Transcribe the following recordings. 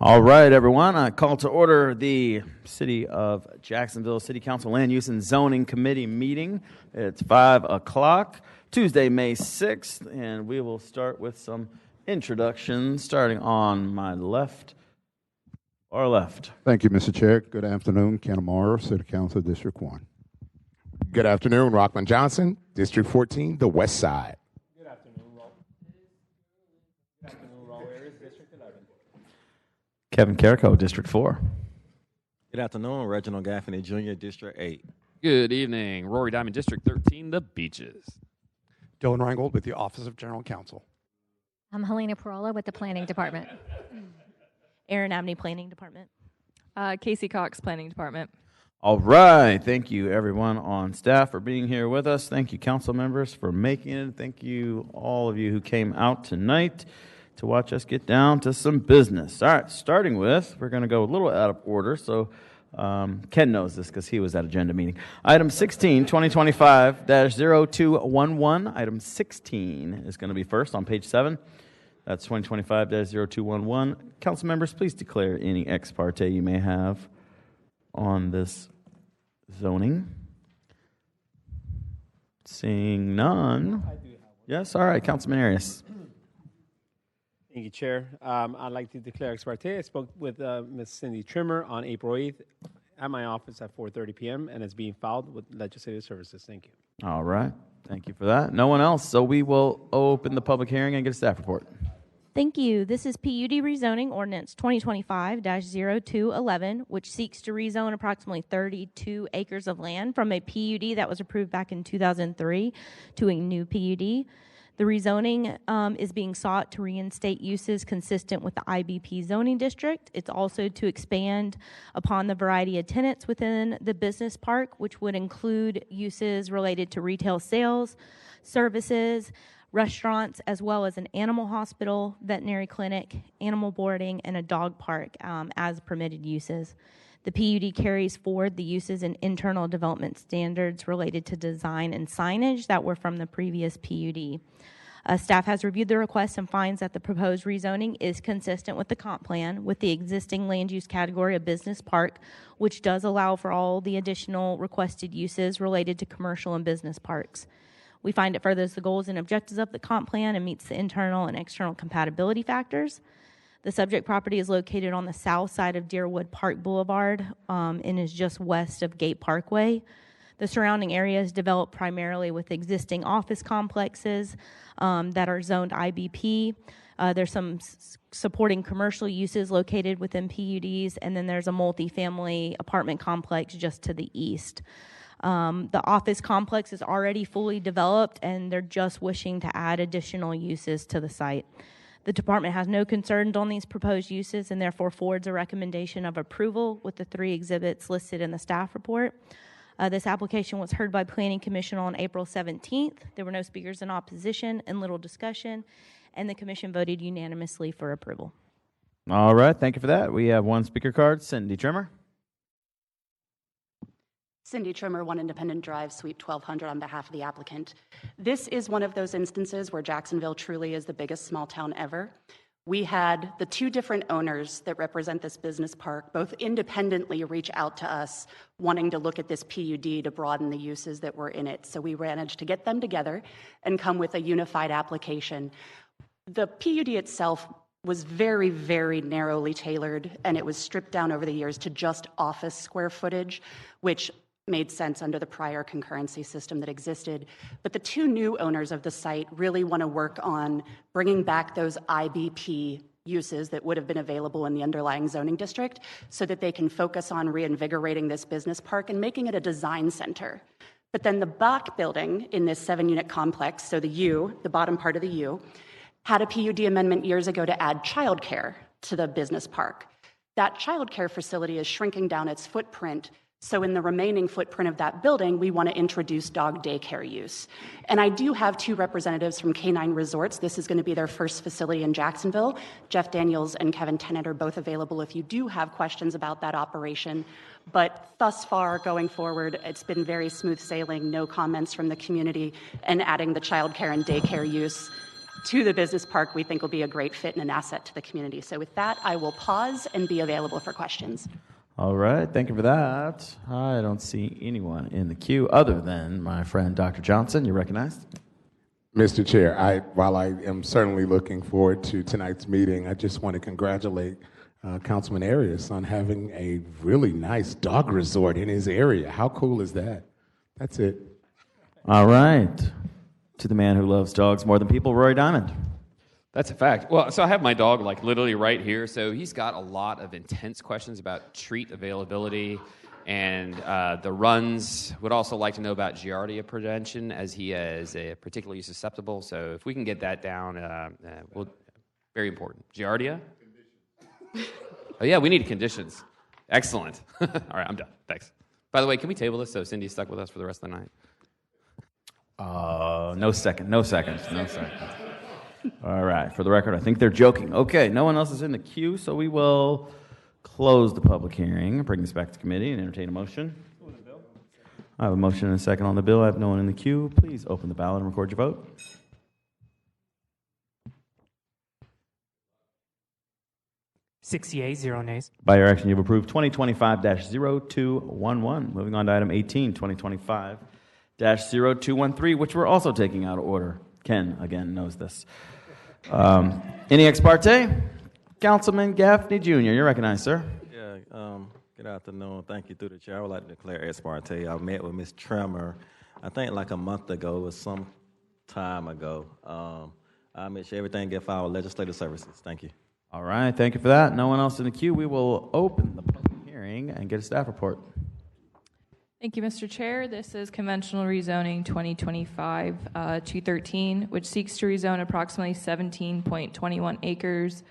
All right, everyone. I call to order the City of Jacksonville City Council Land Use and Zoning Committee meeting. It's 5 o'clock, Tuesday, May 6th, and we will start with some introductions, starting on my left or left. Thank you, Mr. Chair. Good afternoon. Ken Amaro, City Council, District 1. Good afternoon. Rockland Johnson, District 14, the West Side. Good afternoon, Raul Ayers, District 11. Kevin Carrico, District 4. Good afternoon, Reginald Gaffney Jr., District 8. Good evening, Rory Diamond, District 13, the Beaches. Dylan Reingold with the Office of General Counsel. I'm Helena Parola with the Planning Department. Aaron Abney, Planning Department. Casey Cox, Planning Department. All right. Thank you, everyone on staff, for being here with us. Thank you, council members, for making it. Thank you, all of you who came out tonight to watch us get down to some business. All right, starting with, we're going to go a little out of order, so Ken knows this because he was at agenda meeting. Item 16, 2025-0211. Item 16 is going to be first on page 7. That's 2025-0211. Council members, please declare any ex parte you may have on this zoning. Seeing none. Yes, all right, Councilman Arias. Thank you, Chair. I'd like to declare ex parte. I spoke with Ms. Cindy Trimmer on April 8th at my office at 4:30 p.m. and it's being filed with Legislative Services. Thank you. All right. Thank you for that. No one else, so we will open the public hearing and get a staff report. Thank you. This is PUD rezoning ordinance 2025-0211, which seeks to rezone approximately 32 acres of land from a PUD that was approved back in 2003 to a new PUD. The rezoning is being sought to reinstate uses consistent with the IBP zoning district. It's also to expand upon the variety of tenants within the business park, which would include uses related to retail sales, services, restaurants, as well as an animal hospital, veterinary clinic, animal boarding, and a dog park as permitted uses. The PUD carries forward the uses and internal development standards related to design and signage that were from the previous PUD. Staff has reviewed the request and finds that the proposed rezoning is consistent with the comp plan with the existing land use category of business park, which does allow for all the additional requested uses related to commercial and business parks. We find it furthers the goals and objectives of the comp plan and meets the internal and external compatibility factors. The subject property is located on the south side of Deerwood Park Boulevard and is just west of Gate Parkway. The surrounding area is developed primarily with existing office complexes that are zoned IBP. There's some supporting commercial uses located within PUDs, and then there's a multifamily apartment complex just to the east. The office complex is already fully developed, and they're just wishing to add additional uses to the site. The department has no concerns on these proposed uses and therefore forwards a recommendation of approval with the 3 exhibits listed in the staff report. This application was heard by Planning Commission on April 17th. There were no speakers in opposition and little discussion, and the commission voted unanimously for approval. All right, thank you for that. We have one speaker card, Cindy Trimmer. Cindy Trimmer, 1 Independent Drive, Suite 1200, on behalf of the applicant. This is one of those instances where Jacksonville truly is the biggest small town ever. We had the 2 different owners that represent this business park both independently reach out to us wanting to look at this PUD to broaden the uses that were in it. So we managed to get them together and come with a unified application. The PUD itself was very, very narrowly tailored, and it was stripped down over the years to just office square footage, which made sense under the prior concurrency system that existed. But the 2 new owners of the site really want to work on bringing back those IBP uses that would have been available in the underlying zoning district so that they can focus on reinvigorating this business park and making it a design center. But then the back building in this 7-unit complex, so the U, the bottom part of the U, had a PUD amendment years ago to add childcare to the business park. That childcare facility is shrinking down its footprint. So in the remaining footprint of that building, we want to introduce dog daycare use. And I do have 2 representatives from Canine Resorts. This is going to be their first facility in Jacksonville. Jeff Daniels and Kevin Tennant are both available if you do have questions about that operation. But thus far, going forward, it's been very smooth sailing, no comments from the community, and adding the childcare and daycare use to the business park, we think will be a great fit and an asset to the community. So with that, I will pause and be available for questions. All right, thank you for that. I don't see anyone in the queue other than my friend Dr. Johnson. You're recognized. Mr. Chair, while I am certainly looking forward to tonight's meeting, I just want to congratulate Councilman Arias on having a really nice dog resort in his area. How cool is that? That's it. All right. To the man who loves dogs more than people, Rory Diamond. That's a fact. Well, so I have my dog like literally right here. So he's got a lot of intense questions about treat availability and the runs. Would also like to know about Giardia prevention as he is particularly susceptible. So if we can get that down, very important. Giardia? Oh yeah, we need conditions. Excellent. All right, I'm done. Thanks. By the way, can we table this so Cindy's stuck with us for the rest of the night? No seconds. All right, for the record, I think they're joking. Okay, no one else is in the queue, so we will close the public hearing, bring this back to committee, and entertain a motion. I have a motion and a second on the bill. I have no one in the queue. Please open the ballot and record your vote. Six yeas, 0 nays. By your action, you've approved 2025-0211. Moving on to item 18, 2025-0213, which we're also taking out of order. Ken, again, knows this. Any ex parte? Councilman Gaffney Jr., you're recognized, sir. Yeah, good afternoon. Thank you through the chair. I would like to declare ex parte. I met with Ms. Tremor, I think like a month ago. It was some time ago. I'll make sure everything gets filed with legislative services. Thank you. All right, thank you for that. No one else in the queue. We will open the public hearing and get a staff report. Thank you, Mr. Chair. This is conventional rezoning 2025-213, which seeks to rezone approximately 17.21 acres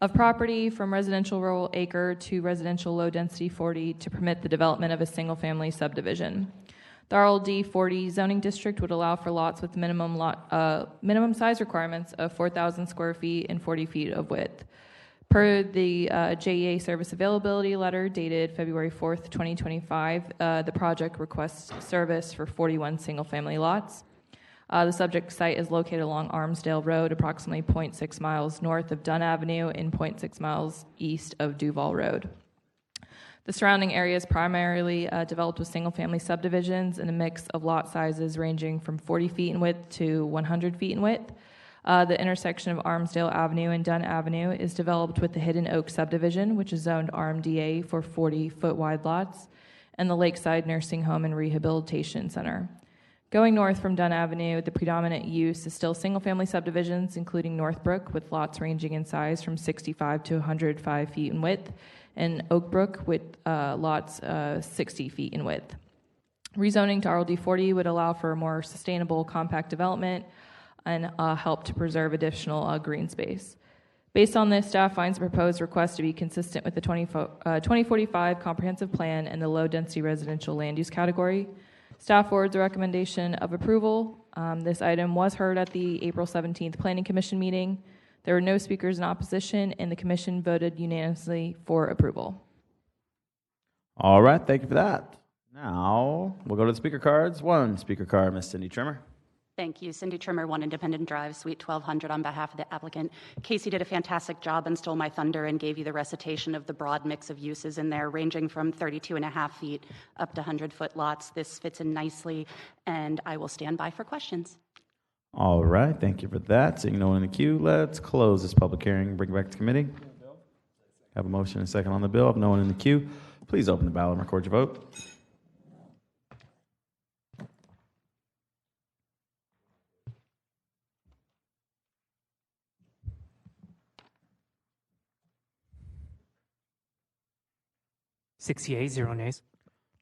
of property from residential rural acre to residential low density 40 to permit the development of a single family subdivision. The RLD 40 zoning district would allow for lots with minimum size requirements of 4,000 square feet and 40 feet of width. Per the JEA service availability letter dated February 4th, 2025, the project requests service for 41 single-family lots. The subject site is located along Armsdale Road, approximately 0.6 miles north of Dunn Avenue and 0.6 miles east of Duval Road. The surrounding area is primarily developed with single-family subdivisions and a mix of lot sizes ranging from 40 feet in width to 100 feet in width. The intersection of Armsdale Avenue and Dunn Avenue is developed with the Hidden Oak subdivision, which is zoned RMDA for 40-foot wide lots, and the Lakeside Nursing Home and Rehabilitation Center. Going north from Dunn Avenue, the predominant use is still single-family subdivisions, including Northbrook, with lots ranging in size from 65 to 105 feet in width, and Oakbrook with lots 60 feet in width. Rezoning to RLD 40 would allow for a more sustainable compact development and help to preserve additional green space. Based on this, staff finds the proposed request to be consistent with the 2045 comprehensive plan and the low-density residential land use category. Staff forwards a recommendation of approval. This item was heard at the April 17th Planning Commission meeting. There were no speakers in opposition, and the commission voted unanimously for approval. All right, thank you for that. Now, we'll go to the speaker cards. One speaker card, Ms. Cindy Trimmer. Thank you. Cindy Trimmer, 1 Independent Drive, Suite 1200 on behalf of the applicant. Casey did a fantastic job and stole my thunder and gave you the recitation of the broad mix of uses in there, ranging from 32.5 feet up to 100-foot lots. This fits in nicely, and I will stand by for questions. All right, thank you for that. Seeing no one in the queue, let's close this public hearing and bring it back to committee. Have a motion and a second on the bill. If no one in the queue, please open the ballot and record your vote. Six yeas, 0 nays.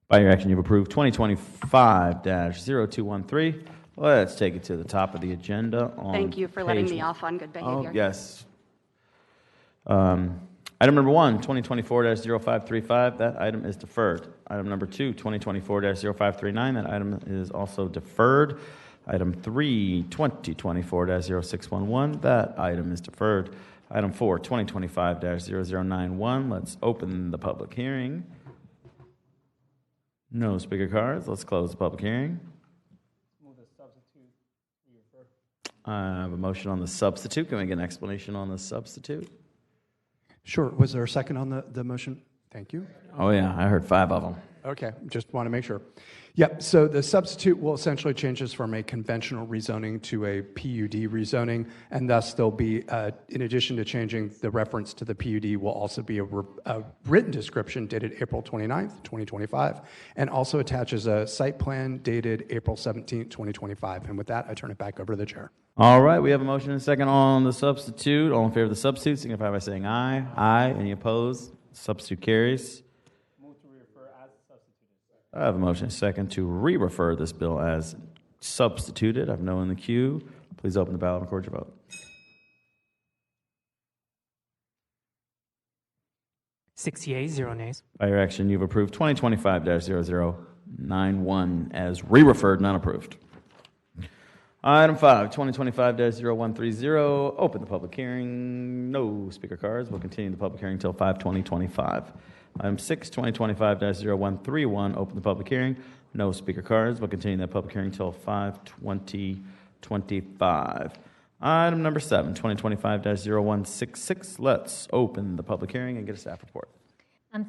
By your action, you've approved 2025-0213. Let's take it to the top of the agenda. Thank you for letting me off on good behavior. Oh, yes. Item number 1, 2024-0535. That item is deferred. Item number 2, 2024-0539. That item is also deferred. Item 3, 2024-0611. That item is deferred. Item 4, 2025-0091. Let's open the public hearing. No speaker cards. Let's close the public hearing. I have a motion on the substitute. Can we get an explanation on the substitute? Sure. Was there a second on the motion? Thank you. Oh, yeah, I heard 5 of them. Okay, just want to make sure. Yep, so the substitute will essentially change this from a conventional rezoning to a PUD rezoning, and thus there'll be, in addition to changing the reference to the PUD, will also be a written description dated April 29th, 2025, and also attaches a site plan dated April 17th, 2025. And with that, I turn it back over to the chair. All right, we have a motion and a second on the substitute. All in favor of the substitute, signify by saying aye. Aye. Any opposed? Substitute carries. I have a motion and a second to re-refer this bill as substituted. I have no in the queue. Please open the ballot and record your vote. 6 yeas, 0 nays. By your action, you've approved 2025-0091 as re-referred, none approved. Item 5, 2025-0130. Open the public hearing. No speaker cards. We'll continue the public hearing until 5/20/25. Item 6, 2025-0131. Open the public hearing. No speaker cards. We'll continue that public hearing until 5/20/25. Item number 7, 2025-0166. Let's open the public hearing and get a staff report.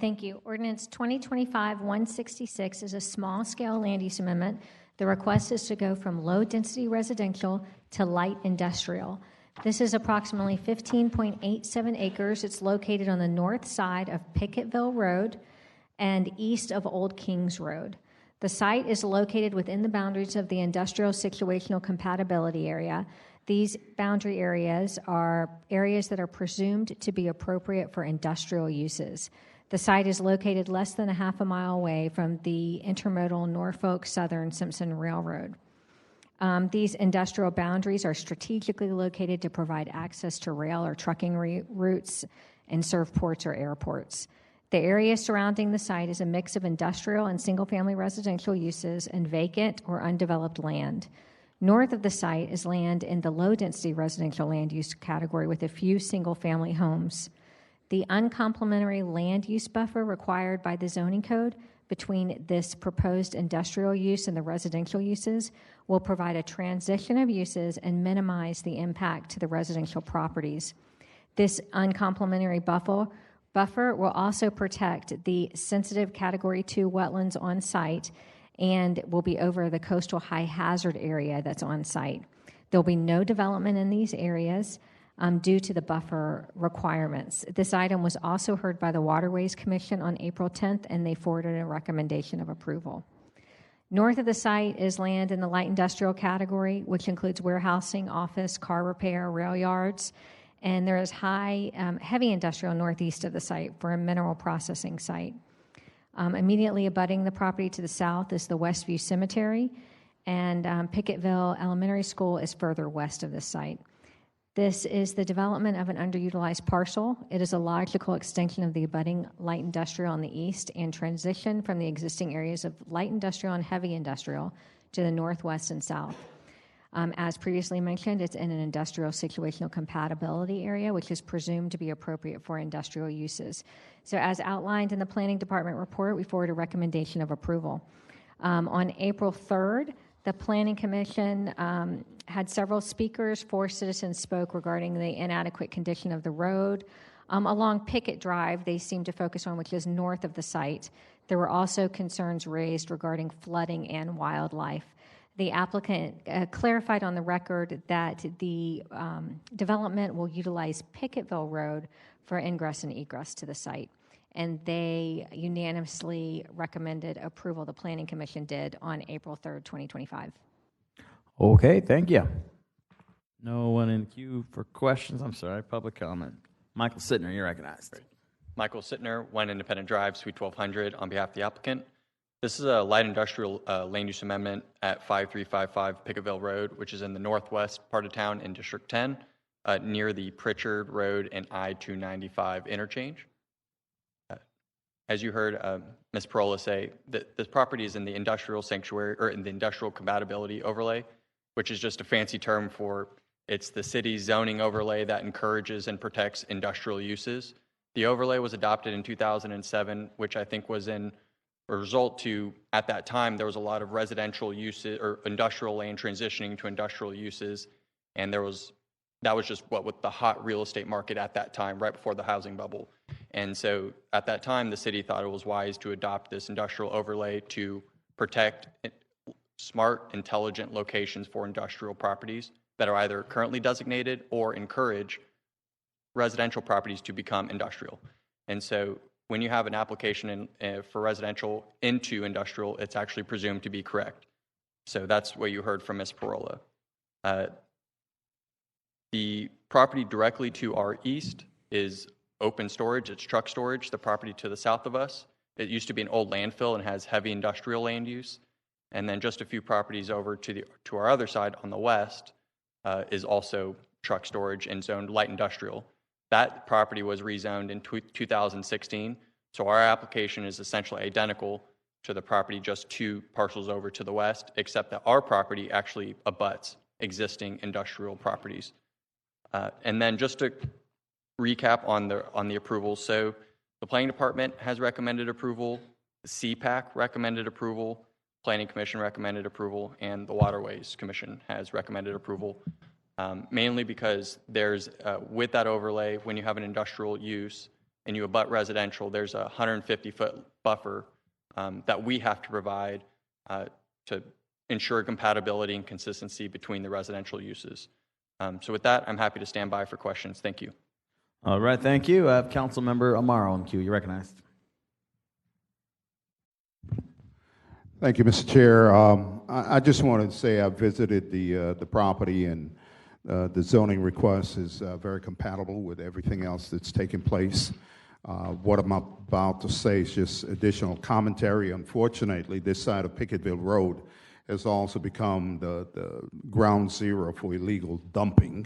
Thank you. Ordinance 2025-166 is a small-scale land use amendment. The request is to go from low-density residential to light industrial. This is approximately 15.87 acres. It's located on the north side of Picketville Road and east of Old Kings Road. The site is located within the boundaries of the industrial situational compatibility area. These boundary areas are areas that are presumed to be appropriate for industrial uses. The site is located less than a half a mile away from the intermodal Norfolk Southern Simpson Railroad. These industrial boundaries are strategically located to provide access to rail or trucking routes and serve ports or airports. The area surrounding the site is a mix of industrial and single-family residential uses and vacant or undeveloped land. North of the site is land in the low-density residential land use category with a few single-family homes. The uncomplimentary land use buffer required by the zoning code between this proposed industrial use and the residential uses will provide a transition of uses and minimize the impact to the residential properties. This uncomplimentary buffer will also protect the sensitive Category 2 wetlands on site and will be over the coastal high hazard area that's on site. There will be no development in these areas due to the buffer requirements. This item was also heard by the Waterways Commission on April 10th, and they forwarded a recommendation of approval. North of the site is land in the light industrial category, which includes warehousing, office, car repair, rail yards, and there is heavy industrial northeast of the site for a mineral processing site. Immediately abutting the property to the south is the Westview Cemetery, and Picketville Elementary School is further west of this site. This is the development of an underutilized parcel. It is a logical extension of the abutting light industrial on the east and transition from the existing areas of light industrial and heavy industrial to the northwest and south. As previously mentioned, it's in an industrial situational compatibility area, which is presumed to be appropriate for industrial uses. So as outlined in the Planning Department report, we forward a recommendation of approval. On April 3rd, the Planning Commission had several speakers. 4 citizens spoke regarding the inadequate condition of the road. Along Pickett Drive, they seemed to focus on, which is north of the site. There were also concerns raised regarding flooding and wildlife. The applicant clarified on the record that the development will utilize Picketville Road for ingress and egress to the site, and they unanimously recommended approval. The Planning Commission did on April 3rd, 2025. Okay, thank you. No one in queue for questions. I'm sorry, public comment. Michael Sittner, you're recognized. Great. Michael Sittner, 1 Independent Drive, Suite 1200, on behalf of the applicant. This is a light industrial land use amendment at 5355 Picketville Road, which is in the northwest part of town in District 10, near the Pritchard Road and I-295 interchange. As you heard Ms. Parola say, that this property is in the industrial sanctuary, or in the industrial compatibility overlay, which is just a fancy term for it's the city's zoning overlay that encourages and protects industrial uses. The overlay was adopted in 2007, which I think was in a result to, at that time, there was a lot of residential uses or industrial land transitioning to industrial uses. and that was just what with the hot real estate market at that time, right before the housing bubble. And so at that time, the city thought it was wise to adopt this industrial overlay to protect smart, intelligent locations for industrial properties that are either currently designated or encourage residential properties to become industrial. And so when you have an application for residential into industrial, it's actually presumed to be correct. So that's what you heard from Ms. Parola. The property directly to our east is open storage. It's truck storage. The property to the south of us, it used to be an old landfill and has heavy industrial land use. And then just a few properties over to our other side on the west is also truck storage and zoned light industrial. That property was rezoned in 2016. So our application is essentially identical to the property just 2 parcels over to the west, except that our property actually abuts existing industrial properties. And then just to recap on the approvals. So the Planning Department has recommended approval, the CPAC recommended approval, Planning Commission recommended approval, and the Waterways Commission has recommended approval, mainly because there's, with that overlay, when you have an industrial use and you abut residential, there's a 150-foot buffer that we have to provide to ensure compatibility and consistency between the residential uses. So with that, I'm happy to stand by for questions. Thank you. All right, thank you. I have Councilmember Amaro in queue. You're recognized. Thank you, Mr. Chair. I just wanted to say I visited the property, and the zoning request is very compatible with everything else that's taking place. What I'm about to say is just additional commentary. Unfortunately, this side of Picketville Road has also become the ground zero for illegal dumping.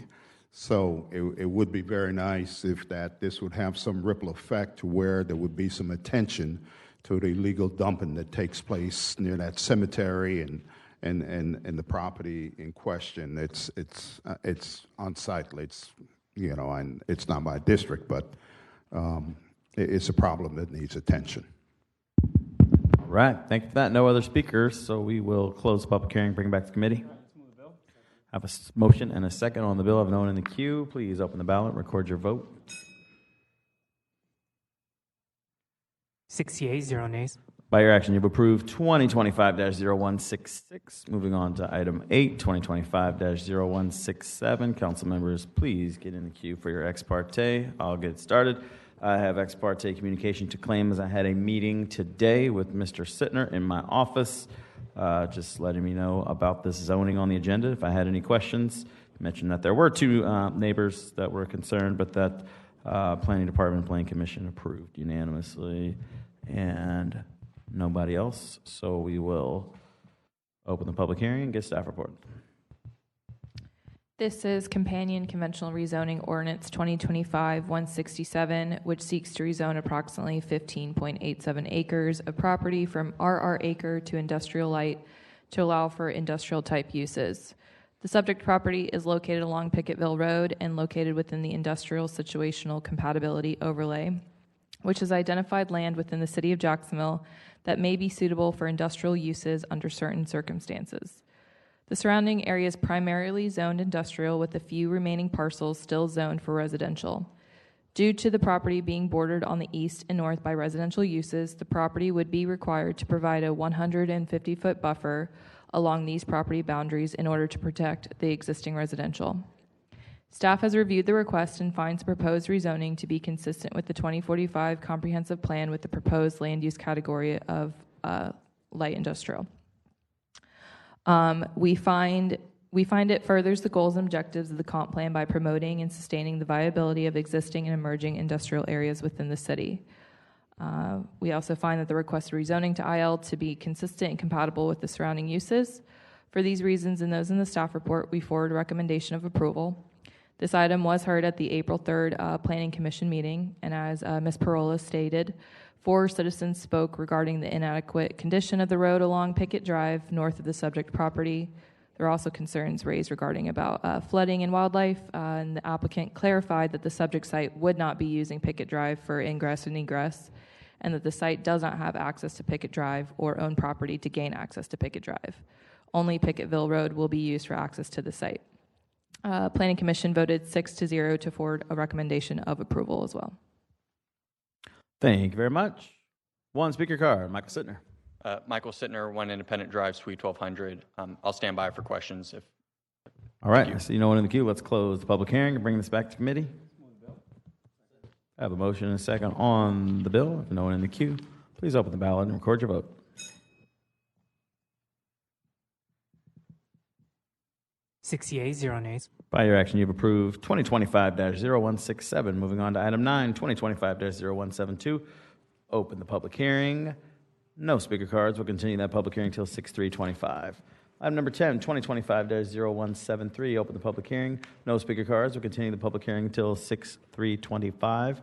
So it would be very nice if this would have some ripple effect to where there would be some attention to the illegal dumping that takes place near that cemetery and the property in question. It's unsightly. And it's not my district, but it's a problem that needs attention. All right, thank you for that. No other speakers, so we will close the public hearing, bring it back to committee. I have a motion and a second on the bill. I have no one in the queue. Please open the ballot, record your vote. 6 yeas, 0 nays. By your action, you've approved 2025-0166. Moving on to item 8, 2025-0167. Council members, please get in the queue for your ex parte. I'll get started. I have ex parte communication to claim as I had a meeting today with Mr. Sittner in my office, just letting me know about this zoning on the agenda. If I had any questions, I mentioned that there were 2 neighbors that were concerned, but that Planning Department and Planning Commission approved unanimously, and nobody else. So we will open the public hearing and get staff report. This is Companion Conventional Rezoning Ordinance 2025-167, which seeks to rezone approximately 15.87 acres of property from RR Acre to Industrial Light to allow for industrial-type uses. The subject property is located along Picketville Road and located within the Industrial Situational Compatibility Overlay, which has identified land within the city of Jacksonville that may be suitable for industrial uses under certain circumstances. The surrounding area is primarily zoned industrial, with a few remaining parcels still zoned for residential. Due to the property being bordered on the east and north by residential uses, the property would be required to provide a 150-foot buffer along these property boundaries in order to protect the existing residential. Staff has reviewed the request and finds proposed rezoning to be consistent with the 2045 comprehensive plan with the proposed land use category of light industrial. We find it furthers the goals and objectives of the comp plan by promoting and sustaining the viability of existing and emerging industrial areas within the city. We also find that the requested rezoning to IL to be consistent and compatible with the surrounding uses. For these reasons and those in the staff report, we forward a recommendation of approval. This item was heard at the April 3rd Planning Commission meeting, and as Ms. Parola stated, 4 citizens spoke regarding the inadequate condition of the road along Pickett Drive north of the subject property. There are also concerns raised regarding about flooding and wildlife, and the applicant clarified that the subject site would not be using Pickett Drive for ingress and egress, and that the site does not have access to Pickett Drive or own property to gain access to Pickett Drive. Only Picketville Road will be used for access to the site. Planning Commission voted 6-0 to forward a recommendation of approval as well. Thank you very much. One speaker card, Michael Sittner. Michael Sittner, 1 Independent Drive, Suite 1200. I'll stand by for questions. All right, I see no one in the queue. Let's close the public hearing and bring this back to committee. I have a motion and a second on the bill. If no one in the queue, please open the ballot and record your vote. Yeas, 0 nays. By your action, you've approved 2025-0167. Moving on to item 9, 2025-0172. Open the public hearing. No speaker cards. We'll continue that public hearing until 6/3/25. Item number 10, 2025-0173. Open the public hearing. No speaker cards. We'll continue the public hearing until 6/3/25.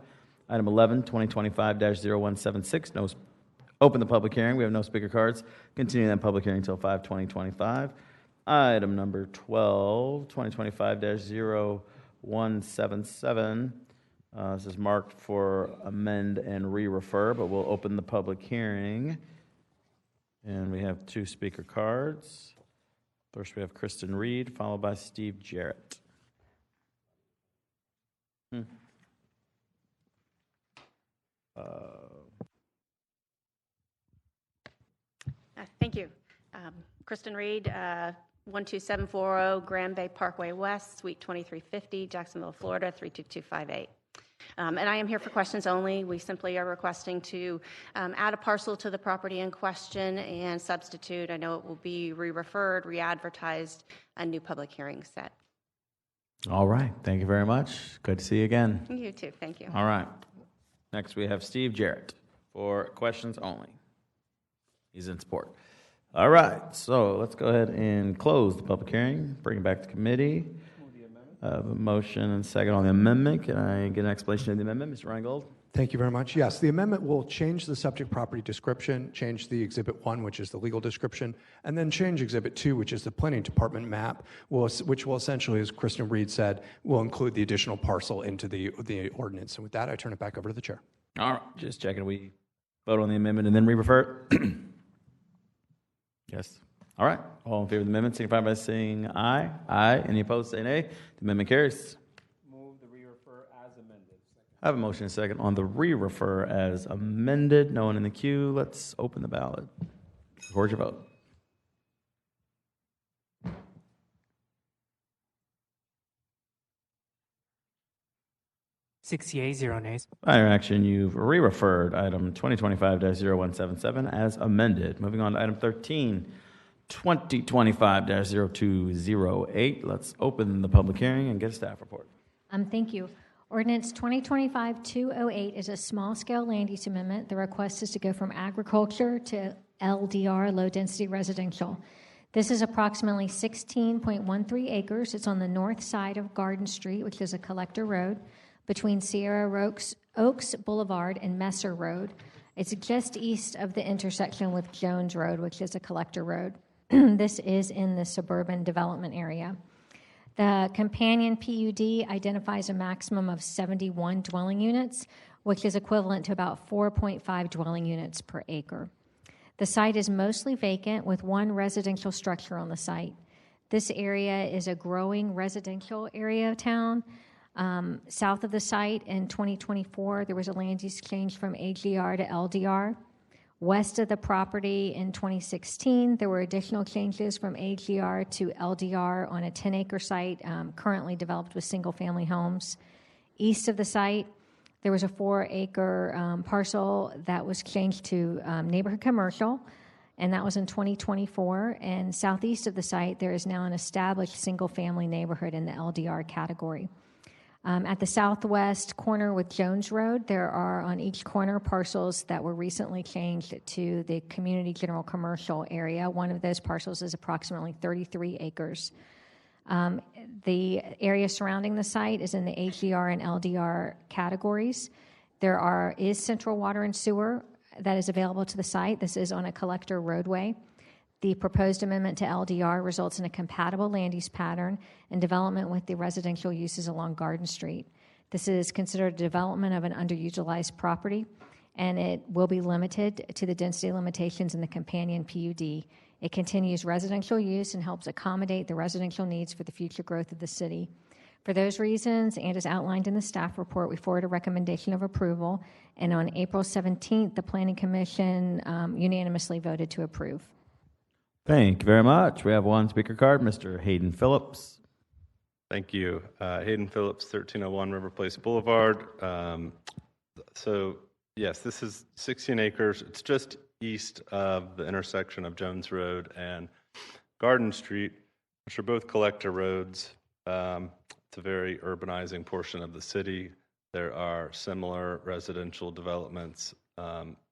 Item 11, 2025-0176. Open the public hearing. We have no speaker cards. Continue that public hearing until 5/20/25. Item number 12, 2025-0177. This is marked for amend and re-refer, but we'll open the public hearing. And we have 2 speaker cards. First, we have Kristen Reed, followed by Steve Jarrett. Thank you. Kristen Reed, 12740 Grand Bay Parkway West, Suite 2350, Jacksonville, Florida, 32258. And I am here for questions only. We simply are requesting to add a parcel to the property in question and substitute. I know it will be re-referred, re-advertised, a new public hearing set. All right. Thank you very much. Good to see you again. You too. Thank you. All right. Next, we have Steve Jarrett for questions only. He's in support. All right. So let's go ahead and close the public hearing, bring it back to committee. A motion and second on the amendment. Can I get an explanation of the amendment, Mr. Reingold? Thank you very much. Yes, the amendment will change the subject property description, change the Exhibit 1, which is the legal description, and then change Exhibit 2, which is the planning department map, which will essentially, as Kristen Reed said, will include the additional parcel into the ordinance. And with that, I turn it back over to the chair. All right. Just checking. We vote on the amendment and then re-refer it? Yes. All right. All in favor of the amendment, signify by saying aye. Aye. Any opposed, say nay. The amendment carries. Move the re-refer as amended. I have a motion and a second on the re-refer as amended. No one in the queue. Let's open the ballot. Record your vote. Yeas, 0 nays. By your action, you've re-referred item 2025-0177 as amended. Moving on to item 13, 2025-0208. Let's open the public hearing and get a staff report. Thank you. Ordinance 2025-208 is a small-scale land use amendment. The request is to go from agriculture to LDR, low-density residential. This is approximately 16.13 acres. It's on the north side of Garden Street, which is a collector road, between Sierra Oaks Boulevard and Messer Road. It's just east of the intersection with Jones Road, which is a collector road. This is in the suburban development area. The companion PUD identifies a maximum of 71 dwelling units, which is equivalent to about 4.5 dwelling units per acre. The site is mostly vacant with 1 residential structure on the site. This area is a growing residential area of town. South of the site in 2024, there was a land use change from AGR to LDR. West of the property in 2016, there were additional changes from AGR to LDR on a 10-acre site currently developed with single-family homes. East of the site, there was a 4-acre parcel that was changed to neighborhood commercial, and that was in 2024. And southeast of the site, there is now an established single-family neighborhood in the LDR category. At the southwest corner with Jones Road, there are on each corner parcels that were recently changed to the community general commercial area. One of those parcels is approximately 33 acres. The area surrounding the site is in the AGR and LDR categories. There is central water and sewer that is available to the site. This is on a collector roadway. The proposed amendment to LDR results in a compatible land use pattern and development with the residential uses along Garden Street. This is considered a development of an underutilized property, and it will be limited to the density limitations in the companion PUD It continues residential use and helps accommodate the residential needs for the future growth of the city. For those reasons, and as outlined in the staff report, we forward a recommendation of approval, and on April 17th, the Planning Commission unanimously voted to approve. Thank you very much. We have one speaker card, Mr. Hayden Phillips. Thank you. Hayden Phillips, 1301 River Place Boulevard. So, yes, this is 16 acres. It's just east of the intersection of Jones Road and Garden Street, which are both collector roads. It's a very urbanizing portion of the city. There are similar residential developments,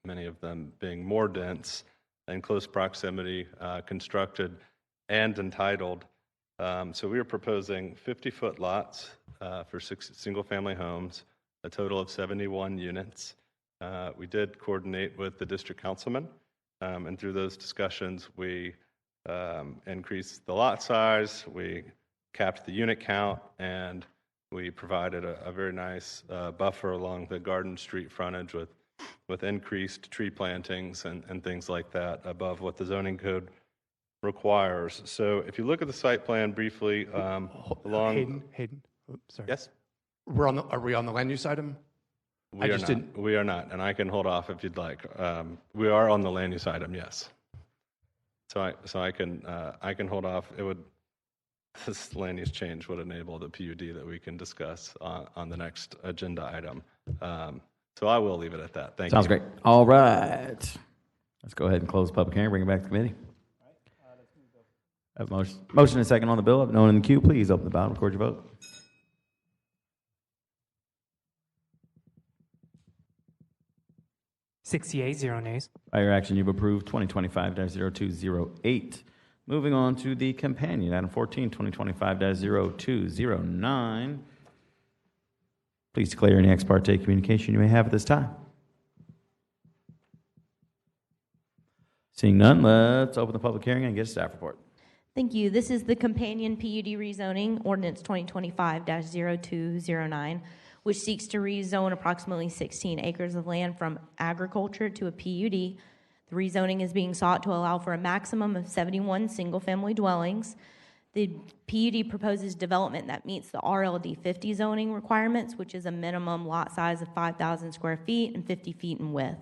many of them being more dense, in close proximity, constructed and entitled. So we are proposing 50-foot lots for 6 single-family homes, a total of 71 units. We did coordinate with the district councilman, and through those discussions, we increased the lot size, we capped the unit count, and we provided a very nice buffer along the Garden Street frontage with increased tree plantings and things like that above what the zoning code requires. So if you look at the site plan briefly, along... Hayden, oops, sorry. Yes? Are we on the land use item? We are not, and I can hold off if you'd like. We are on the land use item, yes. So I can hold off. This land use change would enable the PUD that we can discuss on the next agenda item. So I will leave it at that. Thank you. Sounds great. All right. Let's go ahead and close the public hearing, bring it back to committee. I have motion and a second on the bill. If no one in the queue, please open the ballot and record your vote. Six yeas, 0 nays. By your action, you've approved 2025-0208. Moving on to the companion, item 14, 2025-0209. Please declare any ex parte communication you may have at this time. Seeing none, let's open the public hearing and get a staff report. Thank you. This is the companion PUD rezoning, ordinance 2025-0209, which seeks to rezone approximately 16 acres of land from agriculture to a PUD. The rezoning is being sought to allow for a maximum of 71 single-family dwellings. The PUD proposes development that meets the RLD 50 zoning requirements, which is a minimum lot size of 5,000 square feet and 50 feet in width.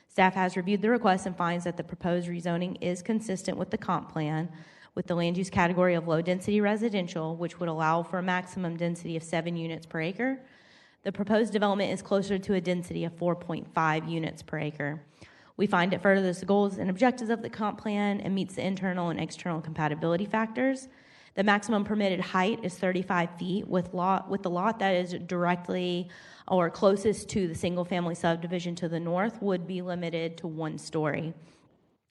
Staff has reviewed the request and finds that the proposed rezoning is consistent with the comp plan, with the land use category of low-density residential, which would allow for a maximum density of 7 units per acre. The proposed development is closer to a density of 4.5 units per acre. We find it furthers the goals and objectives of the comp plan and meets the internal and external compatibility factors. The maximum permitted height is 35 feet, with the lot that is directly or closest to the single-family subdivision to the north would be limited to 1 story.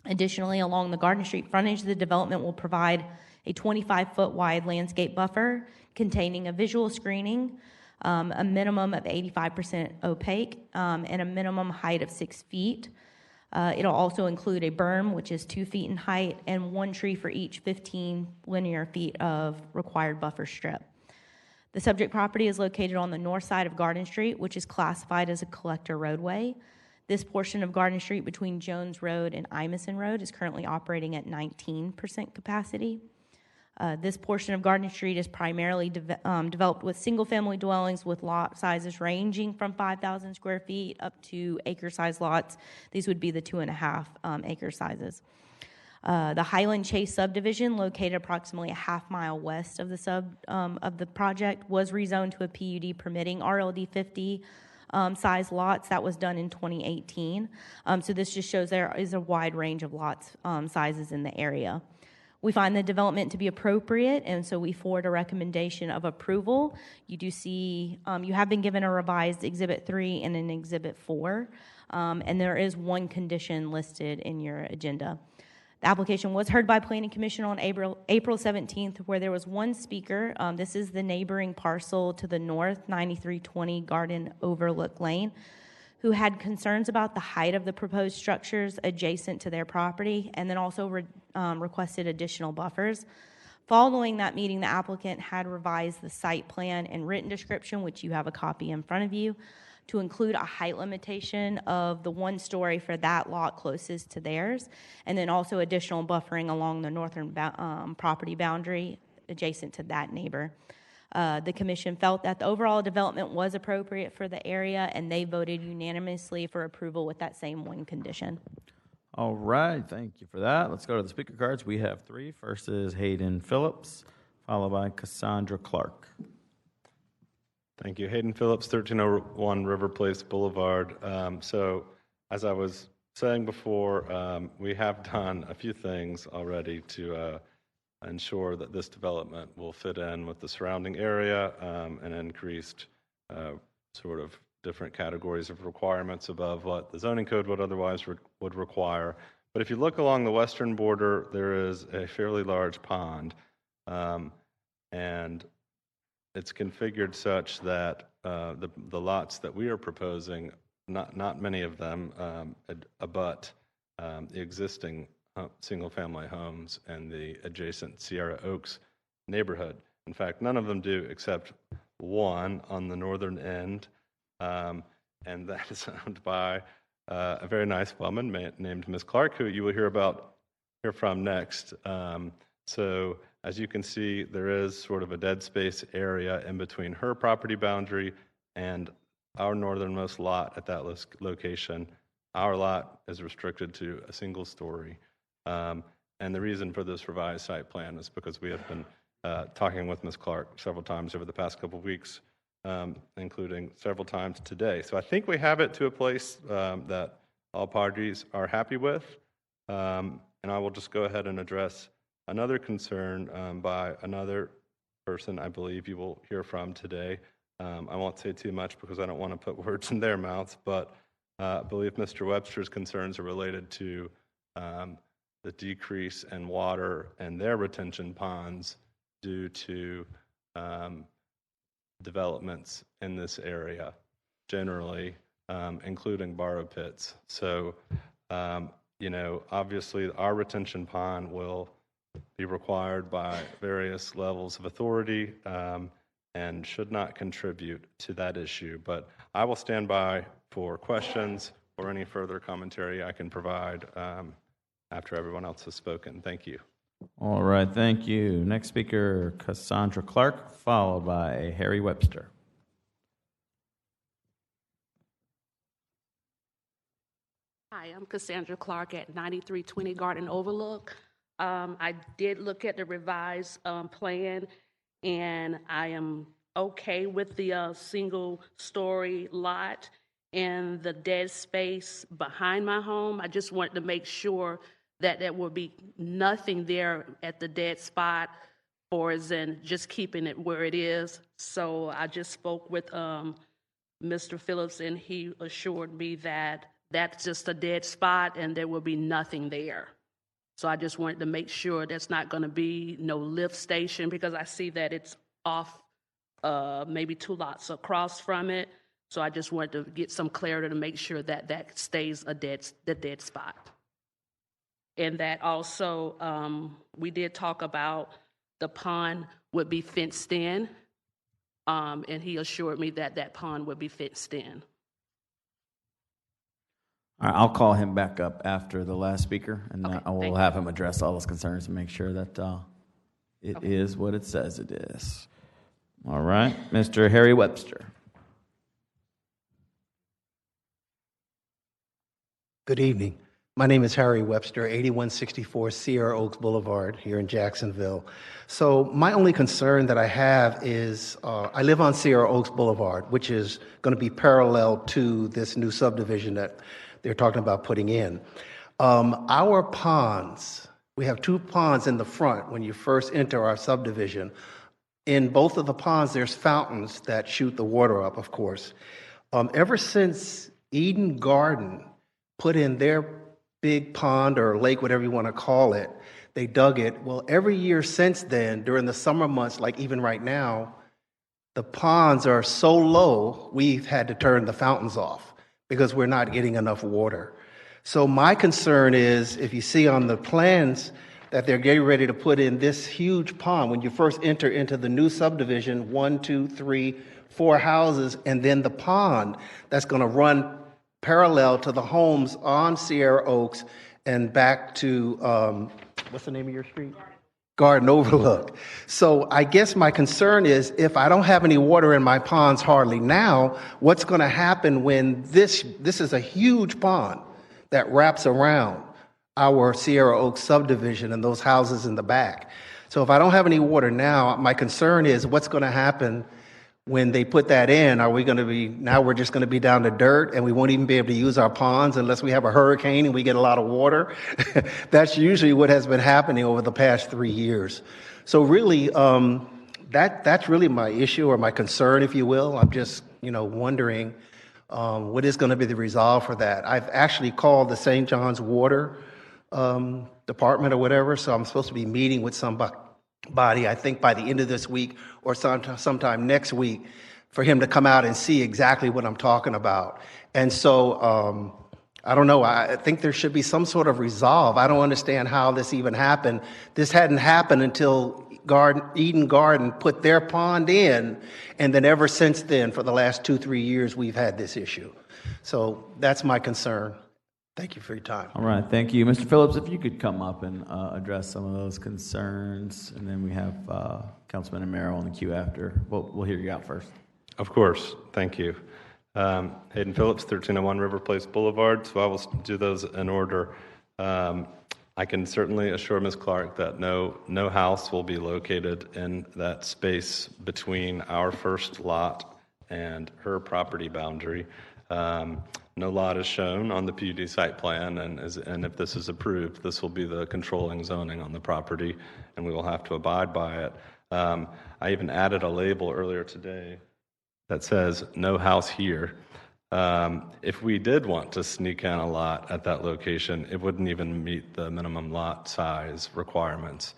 Additionally, along the Garden Street frontage, the development will provide a 25-foot wide landscape buffer containing a visual screening, a minimum of 85% opaque, and a minimum height of 6 feet. It'll also include a berm, which is 2 feet in height, and 1 tree for each 15 linear feet of required buffer strip. The subject property is located on the north side of Garden Street, which is classified as a collector roadway. This portion of Garden Street between Jones Road and Imison Road is currently operating at 19% capacity. This portion of Garden Street is primarily developed with single-family dwellings with lot sizes ranging from 5,000 square feet up to acre-sized lots. These would be the 2.5 acre sizes. The Highland Chase subdivision, located approximately a half-mile west of the project, was rezoned to a PUD permitting RLD 50 size lots. That was done in 2018. So this just shows there is a wide range of lots sizes in the area. We find the development to be appropriate, and so we forward a recommendation of approval. You do see, you have been given a revised Exhibit 3 and an Exhibit 4, and there is 1 condition listed in your agenda. The application was heard by Planning Commission on April 17th, where there was 1 speaker. This is the neighboring parcel to the north, 9320 Garden Overlook Lane, who had concerns about the height of the proposed structures adjacent to their property, and then also requested additional buffers. Following that meeting, the applicant had revised the site plan and written description, which you have a copy in front of you, to include a height limitation of the 1 story for that lot closest to theirs, and then also additional buffering along the northern property boundary adjacent to that neighbor. The commission felt that the overall development was appropriate for the area, and they voted unanimously for approval with that same one condition. All right, thank you for that. Let's go to the speaker cards. We have 3. First is Hayden Phillips, followed by Cassandra Clark. Thank you. Hayden Phillips, 1301 River Place Boulevard. So as I was saying before, we have done a few things already to ensure that this development will fit in with the surrounding area and increased sort of different categories of requirements above what the zoning code would otherwise would require. But if you look along the western border, there is a fairly large pond, and it's configured such that the lots that we are proposing, not many of them abut the existing single-family homes and the adjacent Sierra Oaks neighborhood. In fact, none of them do except one on the northern end, and that is owned by a very nice woman named Ms. Clark, who you will hear from next. So as you can see, there is sort of a dead space area in between her property boundary and our northernmost lot at that location. Our lot is restricted to a single story. And the reason for this revised site plan is because we have been talking with Ms. Clark several times over the past couple of weeks, including several times today. So I think we have it to a place that all parties are happy with. And I will just go ahead and address another concern by another person I believe you will hear from today. I won't say too much because I don't want to put words in their mouths, but I believe Mr. Webster's concerns are related to the decrease in water and their retention ponds due to developments in this area, generally, including borrow pits. So, obviously our retention pond will be required by various levels of authority and should not contribute to that issue. But I will stand by for questions or any further commentary I can provide after everyone else has spoken. Thank you. All right, thank you. Next speaker, Cassandra Clark, followed by Harry Webster. Hi, I'm Cassandra Clark at 9320 Garden Overlook. I did look at the revised plan, and I am okay with the single-story lot and the dead space behind my home. I just wanted to make sure that there will be nothing there at the dead spot, or as in just keeping it where it is. So I just spoke with Mr. Phillips, and he assured me that that's just a dead spot and there will be nothing there. So I just wanted to make sure there's not going to be no lift station, because I see that it's off maybe 2 lots across from it. So I just wanted to get some clarity to make sure that that stays the dead spot. And that also, we did talk about the pond would be fenced in, and he assured me that that pond would be fenced in. All right, I'll call him back up after the last speaker, and Okay, I will have him address all those concerns and make sure that it is what it says it is. All right, Mr. Harry Webster. Good evening. My name is Harry Webster, 8164 Sierra Oaks Boulevard here in Jacksonville. So my only concern that I have is I live on Sierra Oaks Boulevard, which is going to be parallel to this new subdivision that they're talking about putting in. Our ponds, we have 2 ponds in the front when you first enter our subdivision. In both of the ponds, there's fountains that shoot the water up, of course. Ever since Eden Garden put in their big pond or lake, whatever you want to call it, they dug it. Well, every year since then, during the summer months, like even right now, the ponds are so low, we've had to turn the fountains off because we're not getting enough water. So my concern is, if you see on the plans, that they're getting ready to put in this huge pond. When you first enter into the new subdivision, 1, 2, 3, 4 houses, and then the pond that's going to run parallel to the homes on Sierra Oaks and back to, what's the name of your street? Garden Overlook. So I guess my concern is if I don't have any water in my ponds hardly now, what's going to happen when this is a huge pond that wraps around our Sierra Oaks subdivision and those houses in the back. So if I don't have any water now, my concern is what's going to happen when they put that in. Are we going to be, now we're just going to be down to dirt and we won't even be able to use our ponds unless we have a hurricane and we get a lot of water? That's usually what has been happening over the past 3 years. So really, that's really my issue or my concern, if you will. I'm just, wondering what is going to be the resolve for that. I've actually called the St. John's Water department or whatever, so I'm supposed to be meeting with somebody, I think by the end of this week or sometime next week, for him to come out and see exactly what I'm talking about. And so I don't know, I think there should be some sort of resolve. I don't understand how this even happened. This hadn't happened until Eden Garden put their pond in, and then ever since then, for the last 2-3 years, we've had this issue. So that's my concern. Thank you for your time. All right, thank you. Mr. Phillips, if you could come up and address some of those concerns, and then we have Councilman Amaro on the queue after. We'll hear you out first. Of course, thank you. Hayden Phillips, 1301 River Place Boulevard, so I will do those in order. I can certainly assure Ms. Clark that no house will be located in that space between our first lot and her property boundary. No lot is shown on the PUD site plan, and if this is approved, this will be the controlling zoning on the property, and we will have to abide by it. I even added a label earlier today that says, "No house here." If we did want to sneak in a lot at that location, it wouldn't even meet the minimum lot size requirements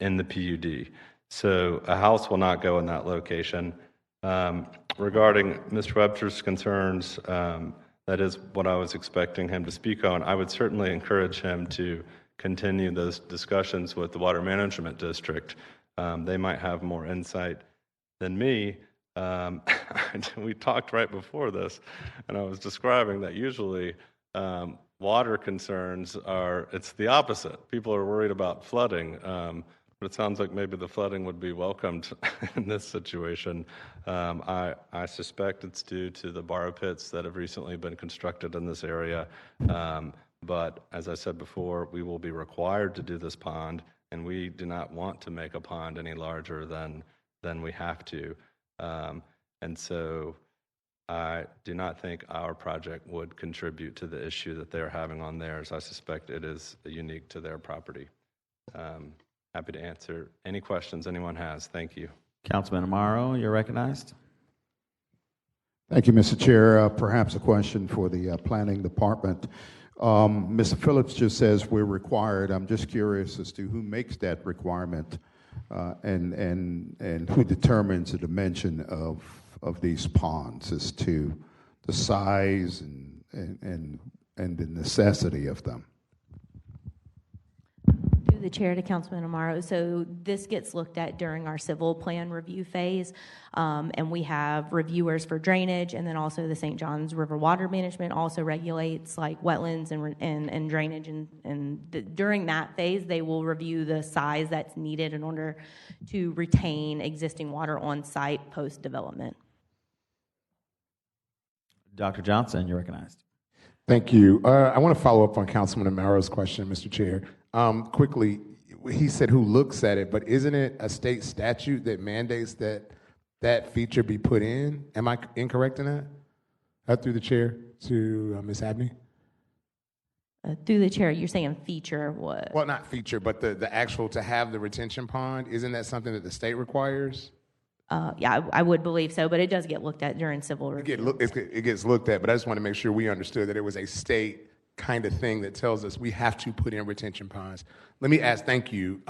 in the PUD. So a house will not go in that location. Regarding Mr. Webster's concerns, that is what I was expecting him to speak on. I would certainly encourage him to continue those discussions with the Water Management District. They might have more insight than me. We talked right before this, and I was describing that usually water concerns it's the opposite. People are worried about flooding, but it sounds like maybe the flooding would be welcomed in this situation. I suspect it's due to the borrow pits that have recently been constructed in this area. But as I said before, we will be required to do this pond, and we do not want to make a pond any larger than we have to. And so I do not think our project would contribute to the issue that they're having on theirs. I suspect it is unique to their property. Happy to answer any questions anyone has. Thank you. Councilman Amaro, you're recognized. Thank you, Mr. Chair. Perhaps a question for the Planning Department. Mr. Phillips just says we're required. I'm just curious as to who makes that requirement and who determines the dimension of these ponds as to the size and the necessity of them. Through the chair to Councilman Amaro. So this gets looked at during our civil plan review phase, and we have reviewers for drainage, and then also the St. John's River Water Management also regulates like wetlands and drainage, and during that phase they will review the size that's needed in order to retain existing water on site post development. Dr. Johnson, you're recognized. Thank you. I want to follow up on Councilman Amaro's question, Mr. Chair. Quickly, he said who looks at it, but isn't it a state statute that mandates that feature be put in? Am I incorrect in that? Through the chair to Ms. Abney? Through the chair, you're saying feature what? Well, not feature, but the actual to have the retention pond. Isn't that something that the state requires? Yeah, I would believe so, but it does get looked at during civil review. It gets looked at, but I just want to make sure we understood that it was a state kind of thing that tells us we have to put in retention ponds. Let me ask, thank you.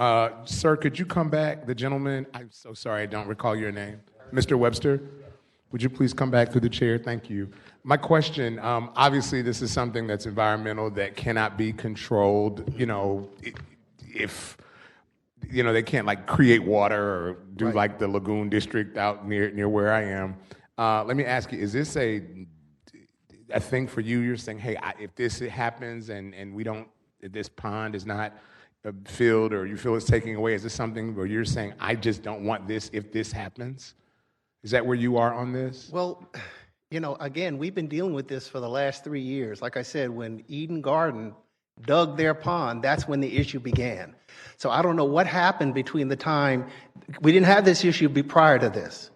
Sir, could you come back? The gentleman, I'm so sorry, I don't recall your name. Mr. Webster, would you please come back to the chair? Thank you. My question, obviously this is something that's environmental that cannot be controlled. You know, if they can't like create water or do Right. like the Lagoon District out near where I am. Let me ask you, is this a thing for you? You're saying, hey, if this happens and we don't, if this pond is not filled or you feel it's taking away, is this something where you're saying, I just don't want this if this happens? Is that where you are on this? Well, again, we've been dealing with this for the last 3 years. Like I said, when Eden Garden dug their pond, that's when the issue began. So I don't know what happened between the time, we didn't have this issue prior to this.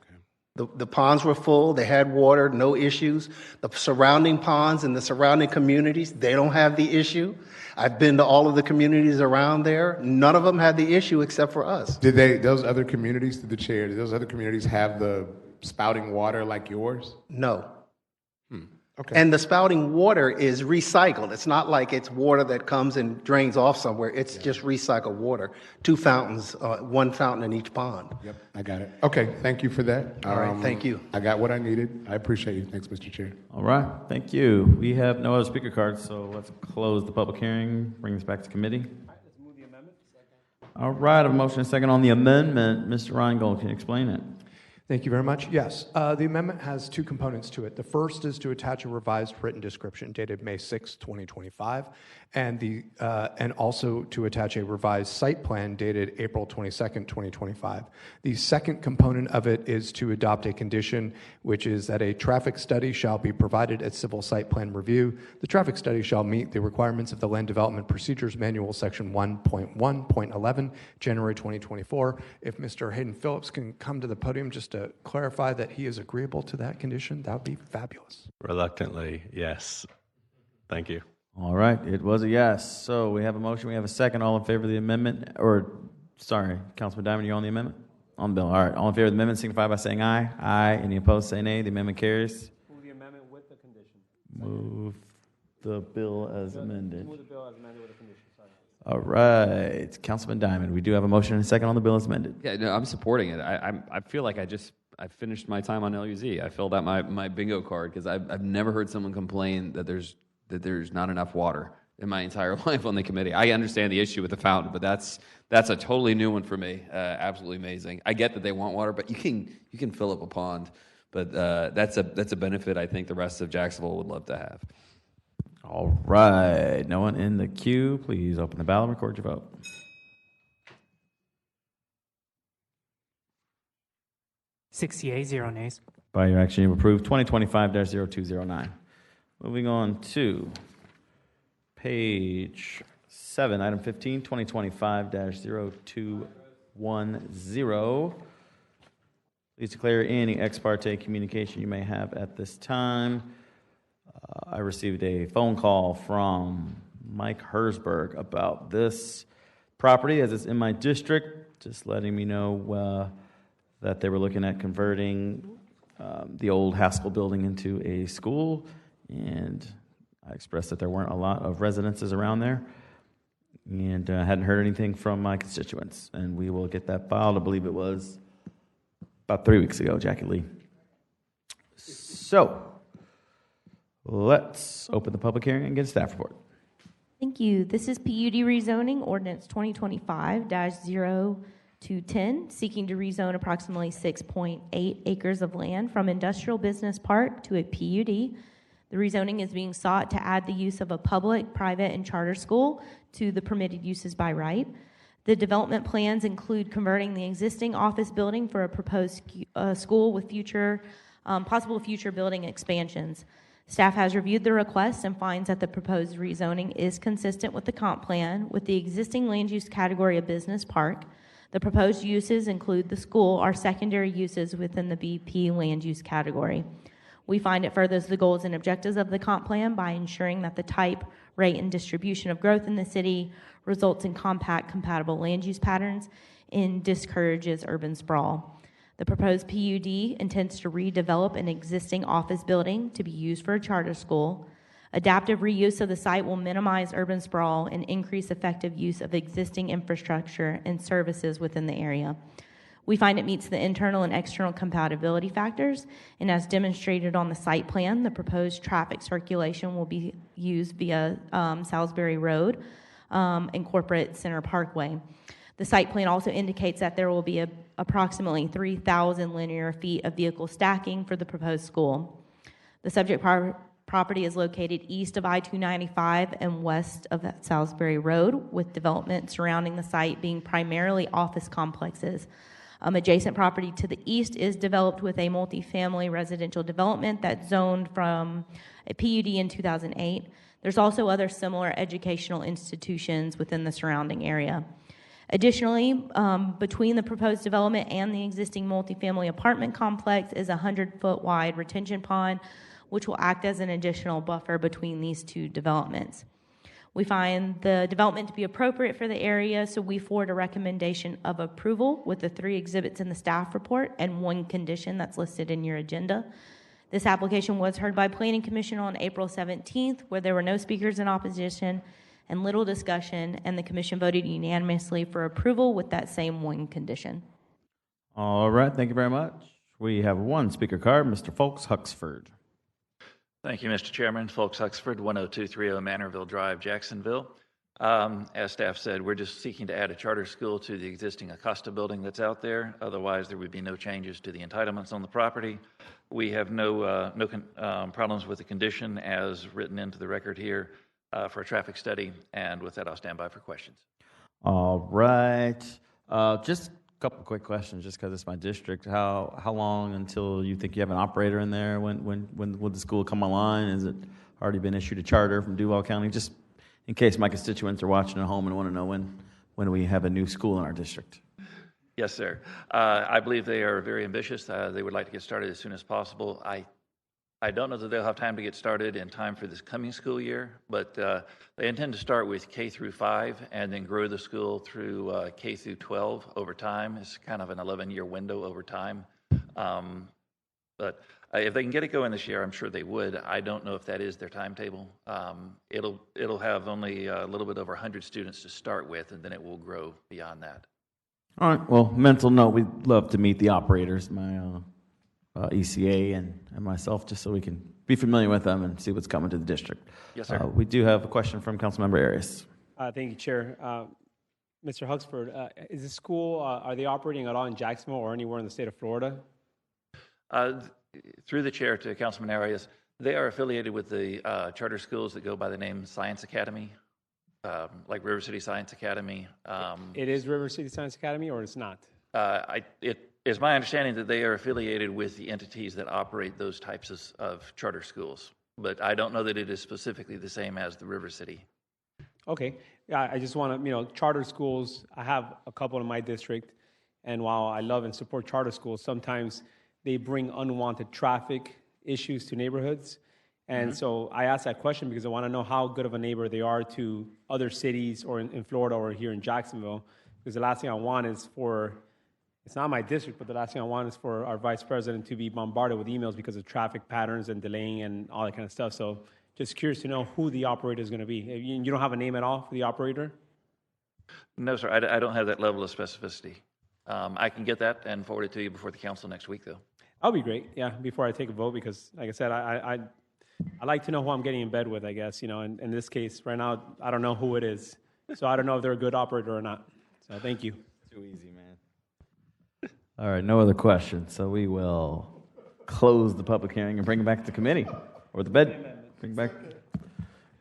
The ponds were full, they had water, no issues. The surrounding ponds and the surrounding communities, they don't have the issue. I've been to all of the communities around there. None of them had the issue except for us. Did those other communities, through the chair, did those other communities have the spouting water like yours? No. Okay. And the spouting water is recycled. It's not like it's water that comes and drains off somewhere. It's just recycled water. 2 fountains, 1 fountain in each pond. Yep, I got it. Okay, thank you for that. All right, thank you. I got what I needed. I appreciate you. Thanks, Mr. Chair. All right, thank you. We have no other speaker cards, so let's close the public hearing, bring this back to committee. All right, a motion and a second on the amendment. Mr. Reingold, can you explain it? Thank you very much. Yes, the amendment has 2 components to it. The first is to attach a revised written description dated May 6, 2025, and also to attach a revised site plan dated April 22nd, 2025. The second component of it is to adopt a condition, which is that a traffic study shall be provided at civil site plan review. The traffic study shall meet the requirements of the Land Development Procedures Manual, Section 1.1.11, January 2024. If Mr. Hayden Phillips can come to the podium just to clarify that he is agreeable to that condition, that would be fabulous. Reluctantly, yes. Thank you. All right, it was a yes. So we have a motion, we have a second. All in favor of the amendment, Councilman Diamond, you on the amendment? On the bill. All right, all in favor of the amendment signify by saying aye. Aye. Any opposed, say nay. The amendment carries. Move the amendment with the condition. Move the bill as amended. Move the bill as amended with a condition. Sorry. All right, Councilman Diamond, we do have a motion and a second on the bill as amended. Yeah, no, I'm supporting it. I feel like I finished my time on LUZ. I filled out my bingo card because I've never heard someone complain that there's not enough water in my entire life on the committee. I understand the issue with the fountain, but that's a totally new one for me. Absolutely amazing. I get that they want water, but you can fill up a pond. But that's a benefit I think the rest of Jacksonville would love to have. All right, no one in the queue. Please open the ballot and record your vote. Six yeas, 0 nays. By your action, you approve 2025-0209. Moving on to page 7, item 15, 2025-0210. Please declare any ex parte communication you may have at this time. I received a phone call from Mike Hersberg about this property as it's in my district, just letting me know that they were looking at converting the old Haskell building into a school, and I expressed that there weren't a lot of residences around there, and hadn't heard anything from my constituents, and we will get that filed. I believe it was about 3 weeks ago, Jackie Lee. So let's open the public hearing and get a staff report. Thank you. This is PUD rezoning ordinance 2025-0210, seeking to rezone approximately 6.8 acres of land from industrial business park to a PUD. The rezoning is being sought to add the use of a public, private, and charter school to the permitted uses by right. The development plans include converting the existing office building for a proposed school with possible future building expansions. Staff has reviewed the request and finds that the proposed rezoning is consistent with the comp plan with the existing land use category of business park. The proposed uses include the school are secondary uses within the BP land use category. We find it furthers the goals and objectives of the comp plan by ensuring that the type, rate, and distribution of growth in the city results in compact, compatible land use patterns and discourages urban sprawl. The proposed PUD intends to redevelop an existing office building to be used for a charter school. Adaptive reuse of the site will minimize urban sprawl and increase effective use of existing infrastructure and services within the area. We find it meets the internal and external compatibility factors, and as demonstrated on the site plan, the proposed traffic circulation will be used via Salisbury Road and Corporate Center Parkway. The site plan also indicates that there will be approximately 3,000 linear feet of vehicle stacking for the proposed school. The subject property is located east of I-295 and west of Salisbury Road, with development surrounding the site being primarily office complexes. Adjacent property to the east is developed with a multifamily residential development that's zoned from a PUD in 2008. There's also other similar educational institutions within the surrounding area. Additionally, between the proposed development and the existing multifamily apartment complex is a 100-foot wide retention pond, which will act as an additional buffer between these two developments. We find the development to be appropriate for the area, so we forward a recommendation of approval with the 3 exhibits in the staff report and 1 condition that's listed in your agenda. This application was heard by Planning Commission on April 17th, where there were no speakers in opposition and little discussion, and the commission voted unanimously for approval with that same 1 condition. All right, thank you very much. We have 1 speaker card, Mr. Folks Huxford. Thank you, Mr. Chairman. Folks Huxford, 10230 Manorville Drive, Jacksonville. As staff said, we're just seeking to add a charter school to the existing Acosta building that's out there. Otherwise, there would be no changes to the entitlements on the property. We have no problems with the condition as written into the record here for a traffic study. And with that, I'll stand by for questions. All right. Just couple of quick questions, just because it's my district. How long until you think you have an operator in there? When will the school come online? Has it already been issued a charter from Duval County? Just in case my constituents are watching at home and want to know when we have a new school in our district. Yes, sir. I believe they are very ambitious. They would like to get started as soon as possible. I don't know that they'll have time to get started in time for this coming school year, but they intend to start with K through 5 and then grow the school through K through 12 over time. It's kind of an 11-year window over time. But if they can get it going this year, I'm sure they would. I don't know if that is their timetable. It'll have only a little bit over 100 students to start with, and then it will grow beyond that. All right. Well, mental note, we'd love to meet the operators, my ECA and myself, just so we can be familiar with them and see what's coming to the district. Yes, sir. We do have a question from Councilmember Arias. Thank you, Chair. Mr. Huxford, is the school, are they operating at all in Jacksonville or anywhere in the state of Florida? Through the chair to Councilman Arias, they are affiliated with the charter schools that go by the name Science Academy, like River City Science Academy. It is River City Science Academy, or it's not? It's my understanding that they are affiliated with the entities that operate those types of charter schools, but I don't know that it is specifically the same as the River City. Okay. Yeah, I just want to, charter schools, I have a couple in my district, and while I love and support charter schools, sometimes they bring unwanted traffic issues to neighborhoods. And so I asked that question because I want to know how good of a neighbor they are to other cities or in Florida or here in Jacksonville, because the last thing I want is for, it's not my district, but the last thing I want is for our vice president to be bombarded with emails because of traffic patterns and delaying and all that kind of stuff. So just curious to know who the operator is going to be. You don't have a name at all for the operator? No, sir. I don't have that level of specificity. I can get that and forward it to you before the council next week, though. That'll be great, yeah, before I take a vote, because like I said, I like to know who I'm getting in bed with, I guess. In this case, right now, I don't know who it is. So I don't know if they're a good operator or not. So thank you. Too easy, man. All right, no other questions. So we will close the public hearing and bring it back to committee or the bed. Bring it back.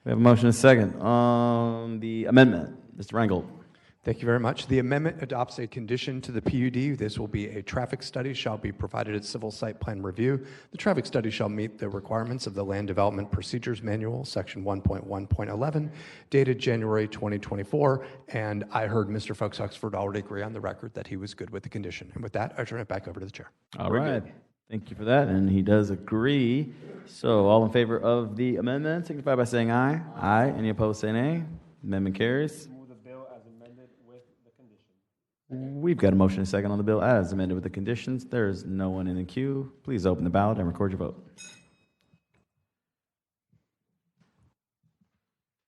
We have a motion and a second on the amendment. Mr. Rangel. Thank you very much. The amendment adopts a condition to the PUD. This will be a traffic study shall be provided at civil site plan review. The traffic study shall meet the requirements of the Land Development Procedures Manual, section 1.1.11, dated January 2024. And I heard Mr. Folks Huxford already agree on the record that he was good with the condition. And with that, I turn it back over to the chair. All right. Thank you for that. And he does agree. So all in favor of the amendment, signify by saying aye. Aye. Any opposed, say nay. Amendment carries. We've got a motion and a second on the bill as amended with the conditions. There is no one in the queue. Please open the ballot and record your vote.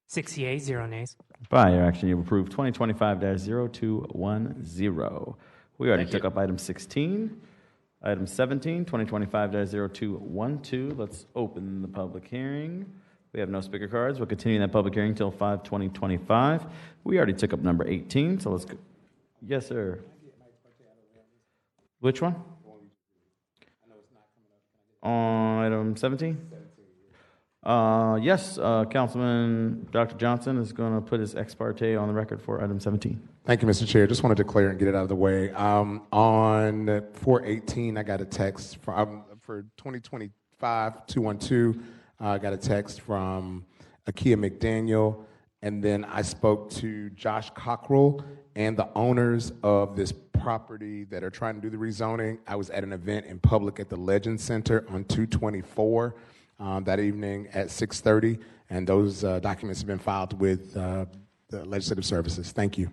6 yeas, 0 nays. By your action, you've approved 2025-0210. We already took up item 16. Item 17, 2025-0212. Let's open the public hearing. We have no speaker cards. We'll continue that public hearing until 5/20/25. We already took up number 18, so let's go. Yes, sir. Which one? On item 17? Yes, Councilman Dr. Johnson is going to put his ex parte on the record for item 17. Thank you, Mr. Chair. Just want to declare and get it out of the way. On 4/18, I got a text from, for 2025-212, I got a text from Akia McDaniel, and then I spoke to Josh Cockrell and the owners of this property that are trying to do the rezoning. I was at an event in public at the Legend Center on 224 that evening at 6:30, and those documents have been filed with the Legislative Services. Thank you.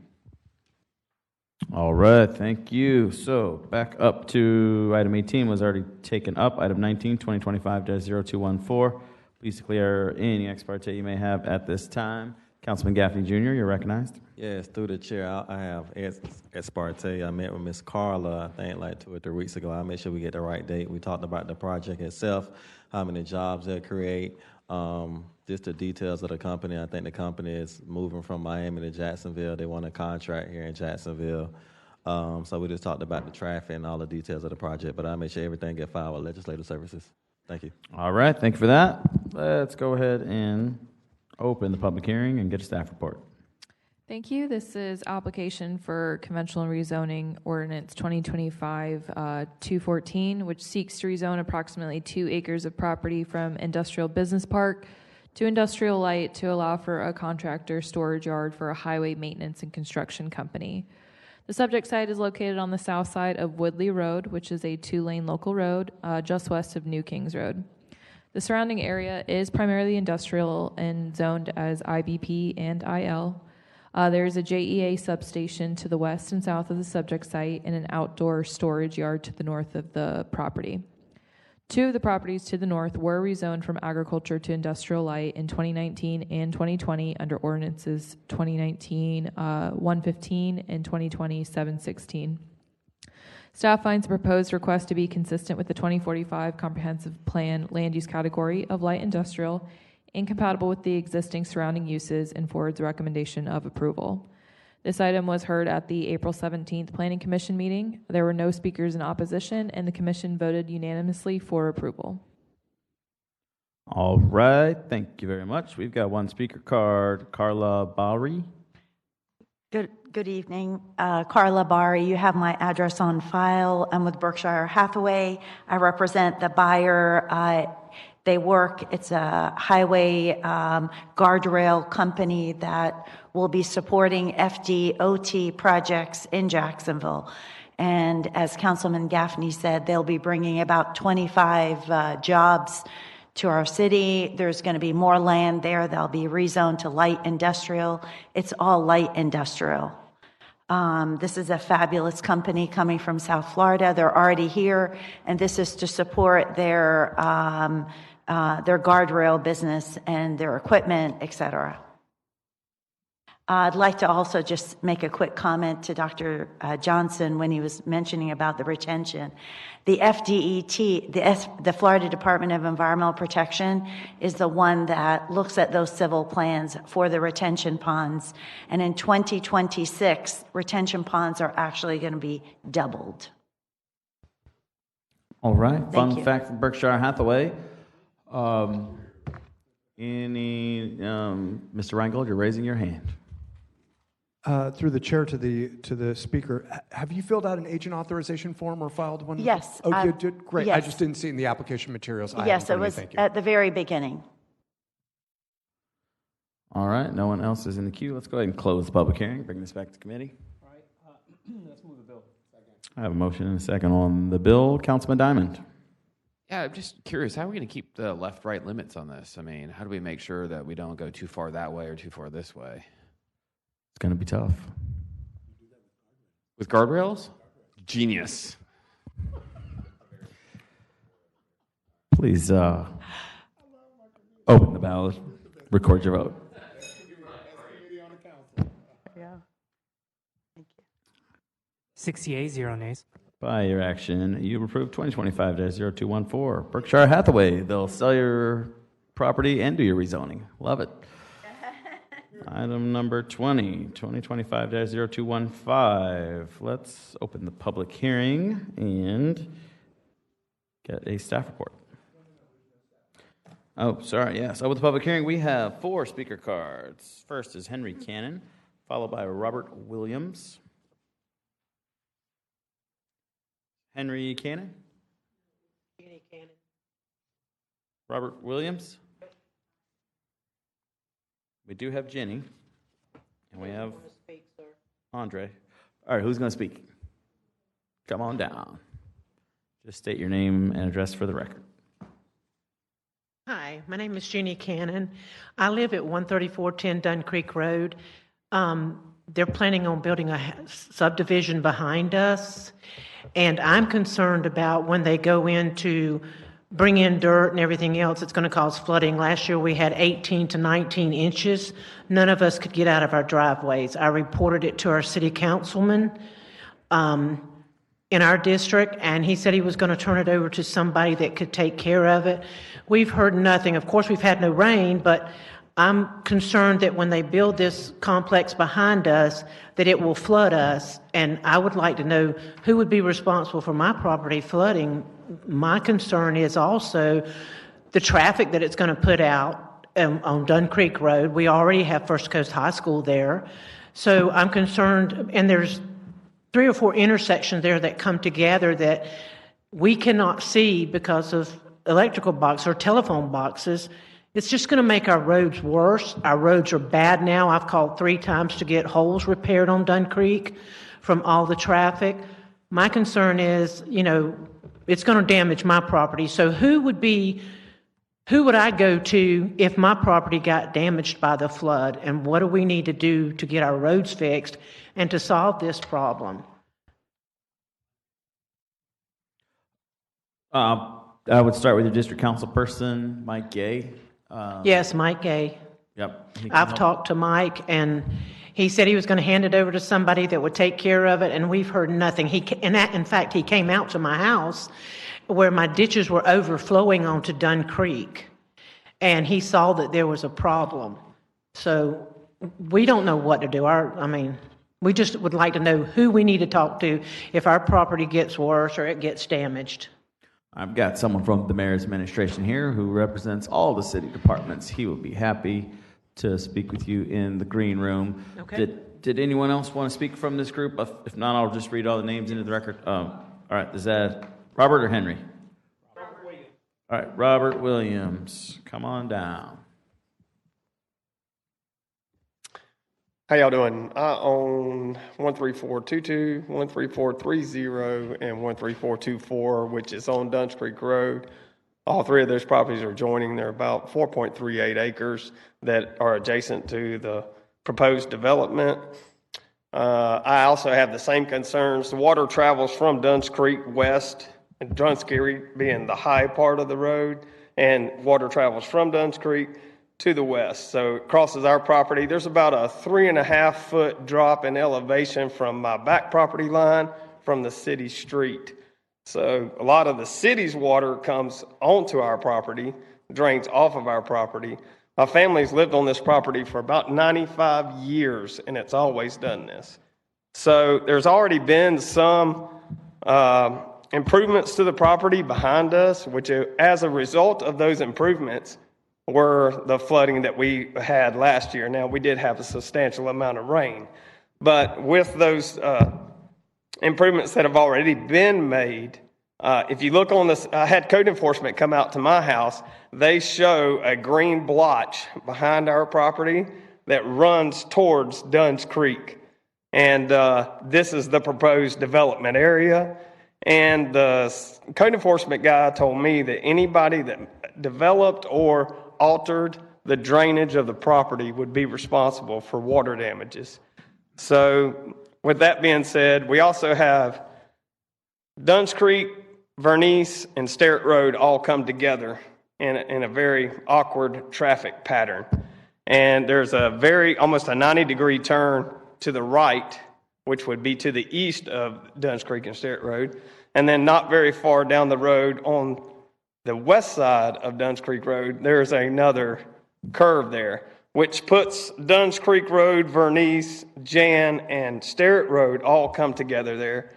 All right, thank you. So back up to item 18 was already taken up. Item 19, 2025-0214. Please declare any ex parte you may have at this time. Councilman Gaffney Jr., you're recognized. Yes, through the chair, I have ex parte. I met with Ms. Carla, I think like 2 or 3 weeks ago. I'll make sure we get the right date. We talked about the project itself, how many jobs they'll create, just the details of the company. I think the company is moving from Miami to Jacksonville. They want a contract here in Jacksonville. So we just talked about the traffic and all the details of the project, but I'll make sure everything get filed with Legislative Services. Thank you. All right, thank you for that. Let's go ahead and open the public hearing and get a staff report. Thank you. This is application for conventional rezoning ordinance 2025-214, which seeks to rezone approximately 2 acres of property from industrial business park to industrial light to allow for a contractor storage yard for a highway maintenance and construction company. The subject site is located on the south side of Woodley Road, which is a 2-lane local road just west of New Kings Road. The surrounding area is primarily industrial and zoned as IBP and IL. There is a JEA substation to the west and south of the subject site and an outdoor storage yard to the north of the property. 2 of the properties to the north were rezoned from agriculture to industrial light in 2019 and 2020 under ordinances 2019-115 and 2020-716. Staff finds the proposed request to be consistent with the 2045 Comprehensive Plan land use category of light industrial, incompatible with the existing surrounding uses, and forwards the recommendation of approval. This item was heard at the April 17th Planning Commission meeting. There were no speakers in opposition, and the Commission voted unanimously for approval. All right, thank you very much. We've got one speaker card, Carla Bari. Good evening. Carla Bari, you have my address on file. I'm with Berkshire Hathaway. I represent the buyer. It's a highway guardrail company that will be supporting FDOT projects in Jacksonville. And as Councilman Gaffney said, they'll be bringing about 25 jobs to our city. There's going to be more land there. They'll be rezoned to light industrial. It's all light industrial. This is a fabulous company coming from South Florida. They're already here, and this is to support their guardrail business and their equipment, etc. I'd like to also just make a quick comment to Dr. Johnson when he was mentioning about the retention. The FDET, the Florida Department of Environmental Protection, is the one that looks at those civil plans for the retention ponds. And in 2026, retention ponds are actually going to be doubled. All right, Thank fun you. fact from Berkshire Hathaway. Mr. Reingold, you're raising your hand. Through the chair to the speaker, have you filled out an agent authorization form or filed one? Yes. Oh, you did? Great. I yes. just didn't see it in the application materials. Yes, it was at the very beginning. All right, no one else is in the queue. Let's go ahead and close the public hearing. Bring this back to committee. All right, let's move the bill. I have a motion and a second on the bill. Councilman Diamond. Yeah, I'm just curious, how are we going to keep the left-right limits on this? I mean, how do we make sure that we don't go too far that way or too far this way? It's going to be tough. With guardrails? Genius. Please open the ballot, record your vote. Yeah. Thank you. 6 yeas, 0 nays. By your action, you approve 2025-0214. Berkshire Hathaway, they'll sell your property and do your rezoning. Love it. Item number 2025-0215. Let's open the public hearing and get a staff report. Oh, sorry, yes. Over the public hearing, we have 4 speaker cards. First is Henry Cannon, followed by Robert Williams. Henry Cannon? Robert Williams? We do have Jenny, and we have Andre. All right, who's going to speak? Come on down. Just state your name and address for the record. Hi, my name is Jeannie Cannon. I live at 13410 Dunn Creek Road. They're planning on building a subdivision behind us, and I'm concerned about when they go in to bring in dirt and everything else, it's going to cause flooding. Last year we had 18 to 19 inches. None of us could get out of our driveways. I reported it to our city councilman in our district, and he said he was going to turn it over to somebody that could take care of it. We've heard nothing. Of course, we've had no rain, but I'm concerned that when they build this complex behind us, that it will flood us, and I would like to know who would be responsible for my property flooding. My concern is also the traffic that it's going to put out on Dunn Creek Road. We already have First Coast High School there, so I'm concerned, and there's 3 or 4 intersections there that come together that we cannot see because of electrical boxes or telephone boxes. It's just going to make our roads worse. Our roads are bad now. I've called 3 times to get holes repaired on Dunn Creek from all the traffic. My concern is, it's going to damage my property. So who would I go to if my property got damaged by the flood? And what do we need to do to get our roads fixed and to solve this problem? I would start with your district council person, Mike Gay. Yes, Mike Gay. Yep. I've talked to Mike, and he said he was going to hand it over to somebody that would take care of it, and we've heard nothing. In fact, he came out to my house where my ditches were overflowing onto Dunn Creek, and he saw that there was a problem. So we don't know what to do. We just would like to know who we need to talk to if our property gets worse or it gets damaged. I've got someone from the mayor's administration here who represents all the city departments. He will be happy to speak with you in the green room. Okay. Did anyone else want to speak from this group? If not, I'll just read all the names into the record. All right, is that Robert or Henry? Robert Williams. All right, Robert Williams, come on down. How y'all doing? I own 13422, 13430, and 13424, which is on Dunns Creek Road. All 3 of those properties are adjoining. They're about 4.38 acres that are adjacent to the proposed development. I also have the same concerns. The water travels from Dunns Creek west, and Dunns Creek being the high part of the road, and water travels from Dunns Creek to the west. So it crosses our property. There's about a 3.5-foot drop in elevation from my back property line from the city street. So a lot of the city's water comes onto our property, drains off of our property. My family's lived on this property for about 95 years, and it's always done this. So there's already been some improvements to the property behind us, which as a result of those improvements were the flooding that we had last year. Now, we did have a substantial amount of rain, but with those improvements that have already been made, if you look on this, I had code enforcement come out to my house. They show a green blotch behind our property that runs towards Dunns Creek. And this is the proposed development area. And the code enforcement guy told me that anybody that developed or altered the drainage of the property would be responsible for water damages. So with that being said, we also have Dunns Creek, Vernice, and Sterrett Road all come together in a very awkward traffic pattern. And there's almost a 90-degree turn to the right, which would be to the east of Dunns Creek and Sterrett Road. And then not very far down the road on the west side of Dunns Creek Road, there's another curve there. which puts Duns Creek Road, Vernice, Jan, and Sterrett Road all come together there.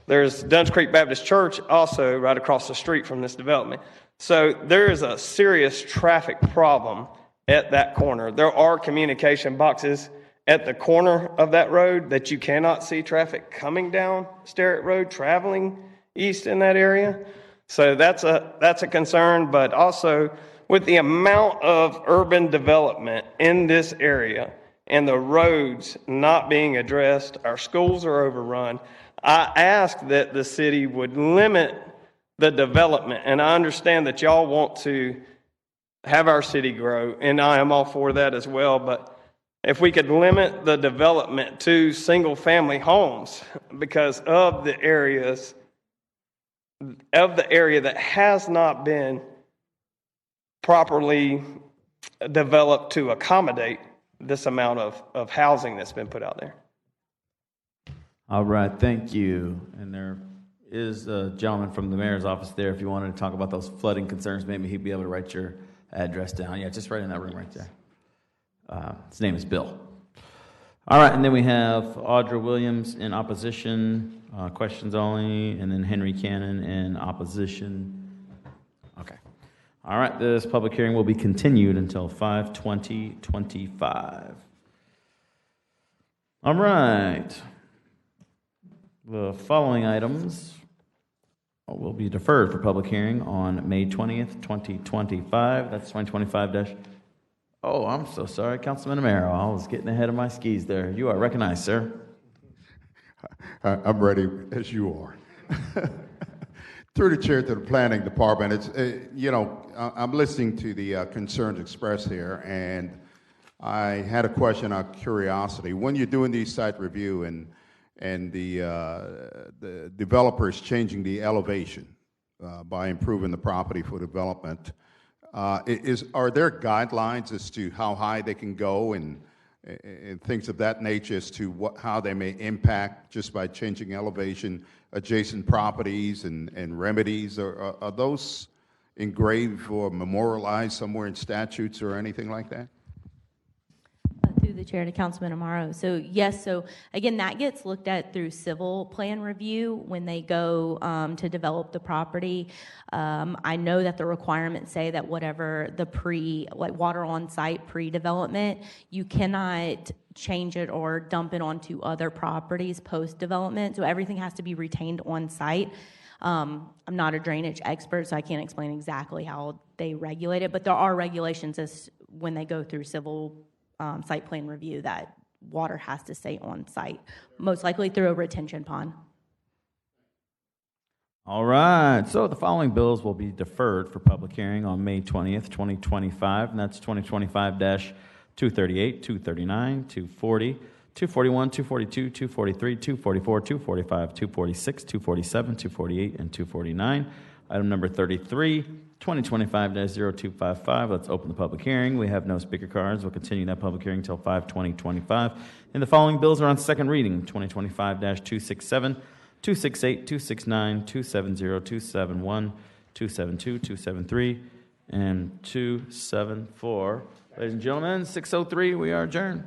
There's Duns Creek Baptist Church also right across the street from this development. So there is a serious traffic problem at that corner. There are communication boxes at the corner of that road that you cannot see traffic coming down Sterrett Road, traveling east in that area. So that's a concern, but also with the amount of urban development in this area and the roads not being addressed, our schools are overrun. I ask that the city would limit the development, and I understand that y'all want to have our city grow, and I am all for that as well, but if we could limit the development to single-family homes because of the area that has not been properly developed to accommodate this amount of housing that's been put out there. All right, thank you. And there is a gentleman from the mayor's office there. If you wanted to talk about those flooding concerns, maybe he'd be able to write your address down. Yeah, just right in that room right there. His name is Bill. All right, and then we have Audra Williams in opposition, questions only, and then Henry Cannon in opposition. Okay. All right, this public hearing will be continued until 5/20/25. All right. The following items will be deferred for public hearing on May 20th, 2025. That's 2025 Oh, I'm so sorry, Councilman Amaro. I was getting ahead of my skis there. You are recognized, sir. I'm ready as you are. Through the chair to the planning department, it's I'm listening to the concerns expressed here, and I had a question out of curiosity. When you're doing these site review and the developer is changing the elevation by improving the property for development, are there guidelines as to how high they can go and things of that nature as to how they may impact just by changing elevation adjacent properties and remedies? Are those engraved or memorialized somewhere in statutes or anything like that? Through the chair to Councilman Amaro. So yes, so again, that gets looked at through civil plan review when they go to develop the property. I know that the requirements say that whatever the water on site pre-development, you cannot change it or dump it onto other properties post-development. So everything has to be retained on site. I'm not a drainage expert, so I can't explain exactly how they regulate it, but there are regulations as when they go through civil site plan review that water has to stay on site, most likely through a retention pond. All right, so the following bills will be deferred for public hearing on May 20th, 2025, and that's 2025-238, 239, 240, 241, 242, 243, 244, 245, 246, 247, 248, and 249. Item number 33, 2025-0255. Let's open the public hearing. We have no speaker cards. We'll continue that public hearing until 5/20/25. And the following bills are on second reading: 2025-267, 268, 269, 270, 271, 272, 273, and 274. Ladies and gentlemen, 6:03. We are adjourned.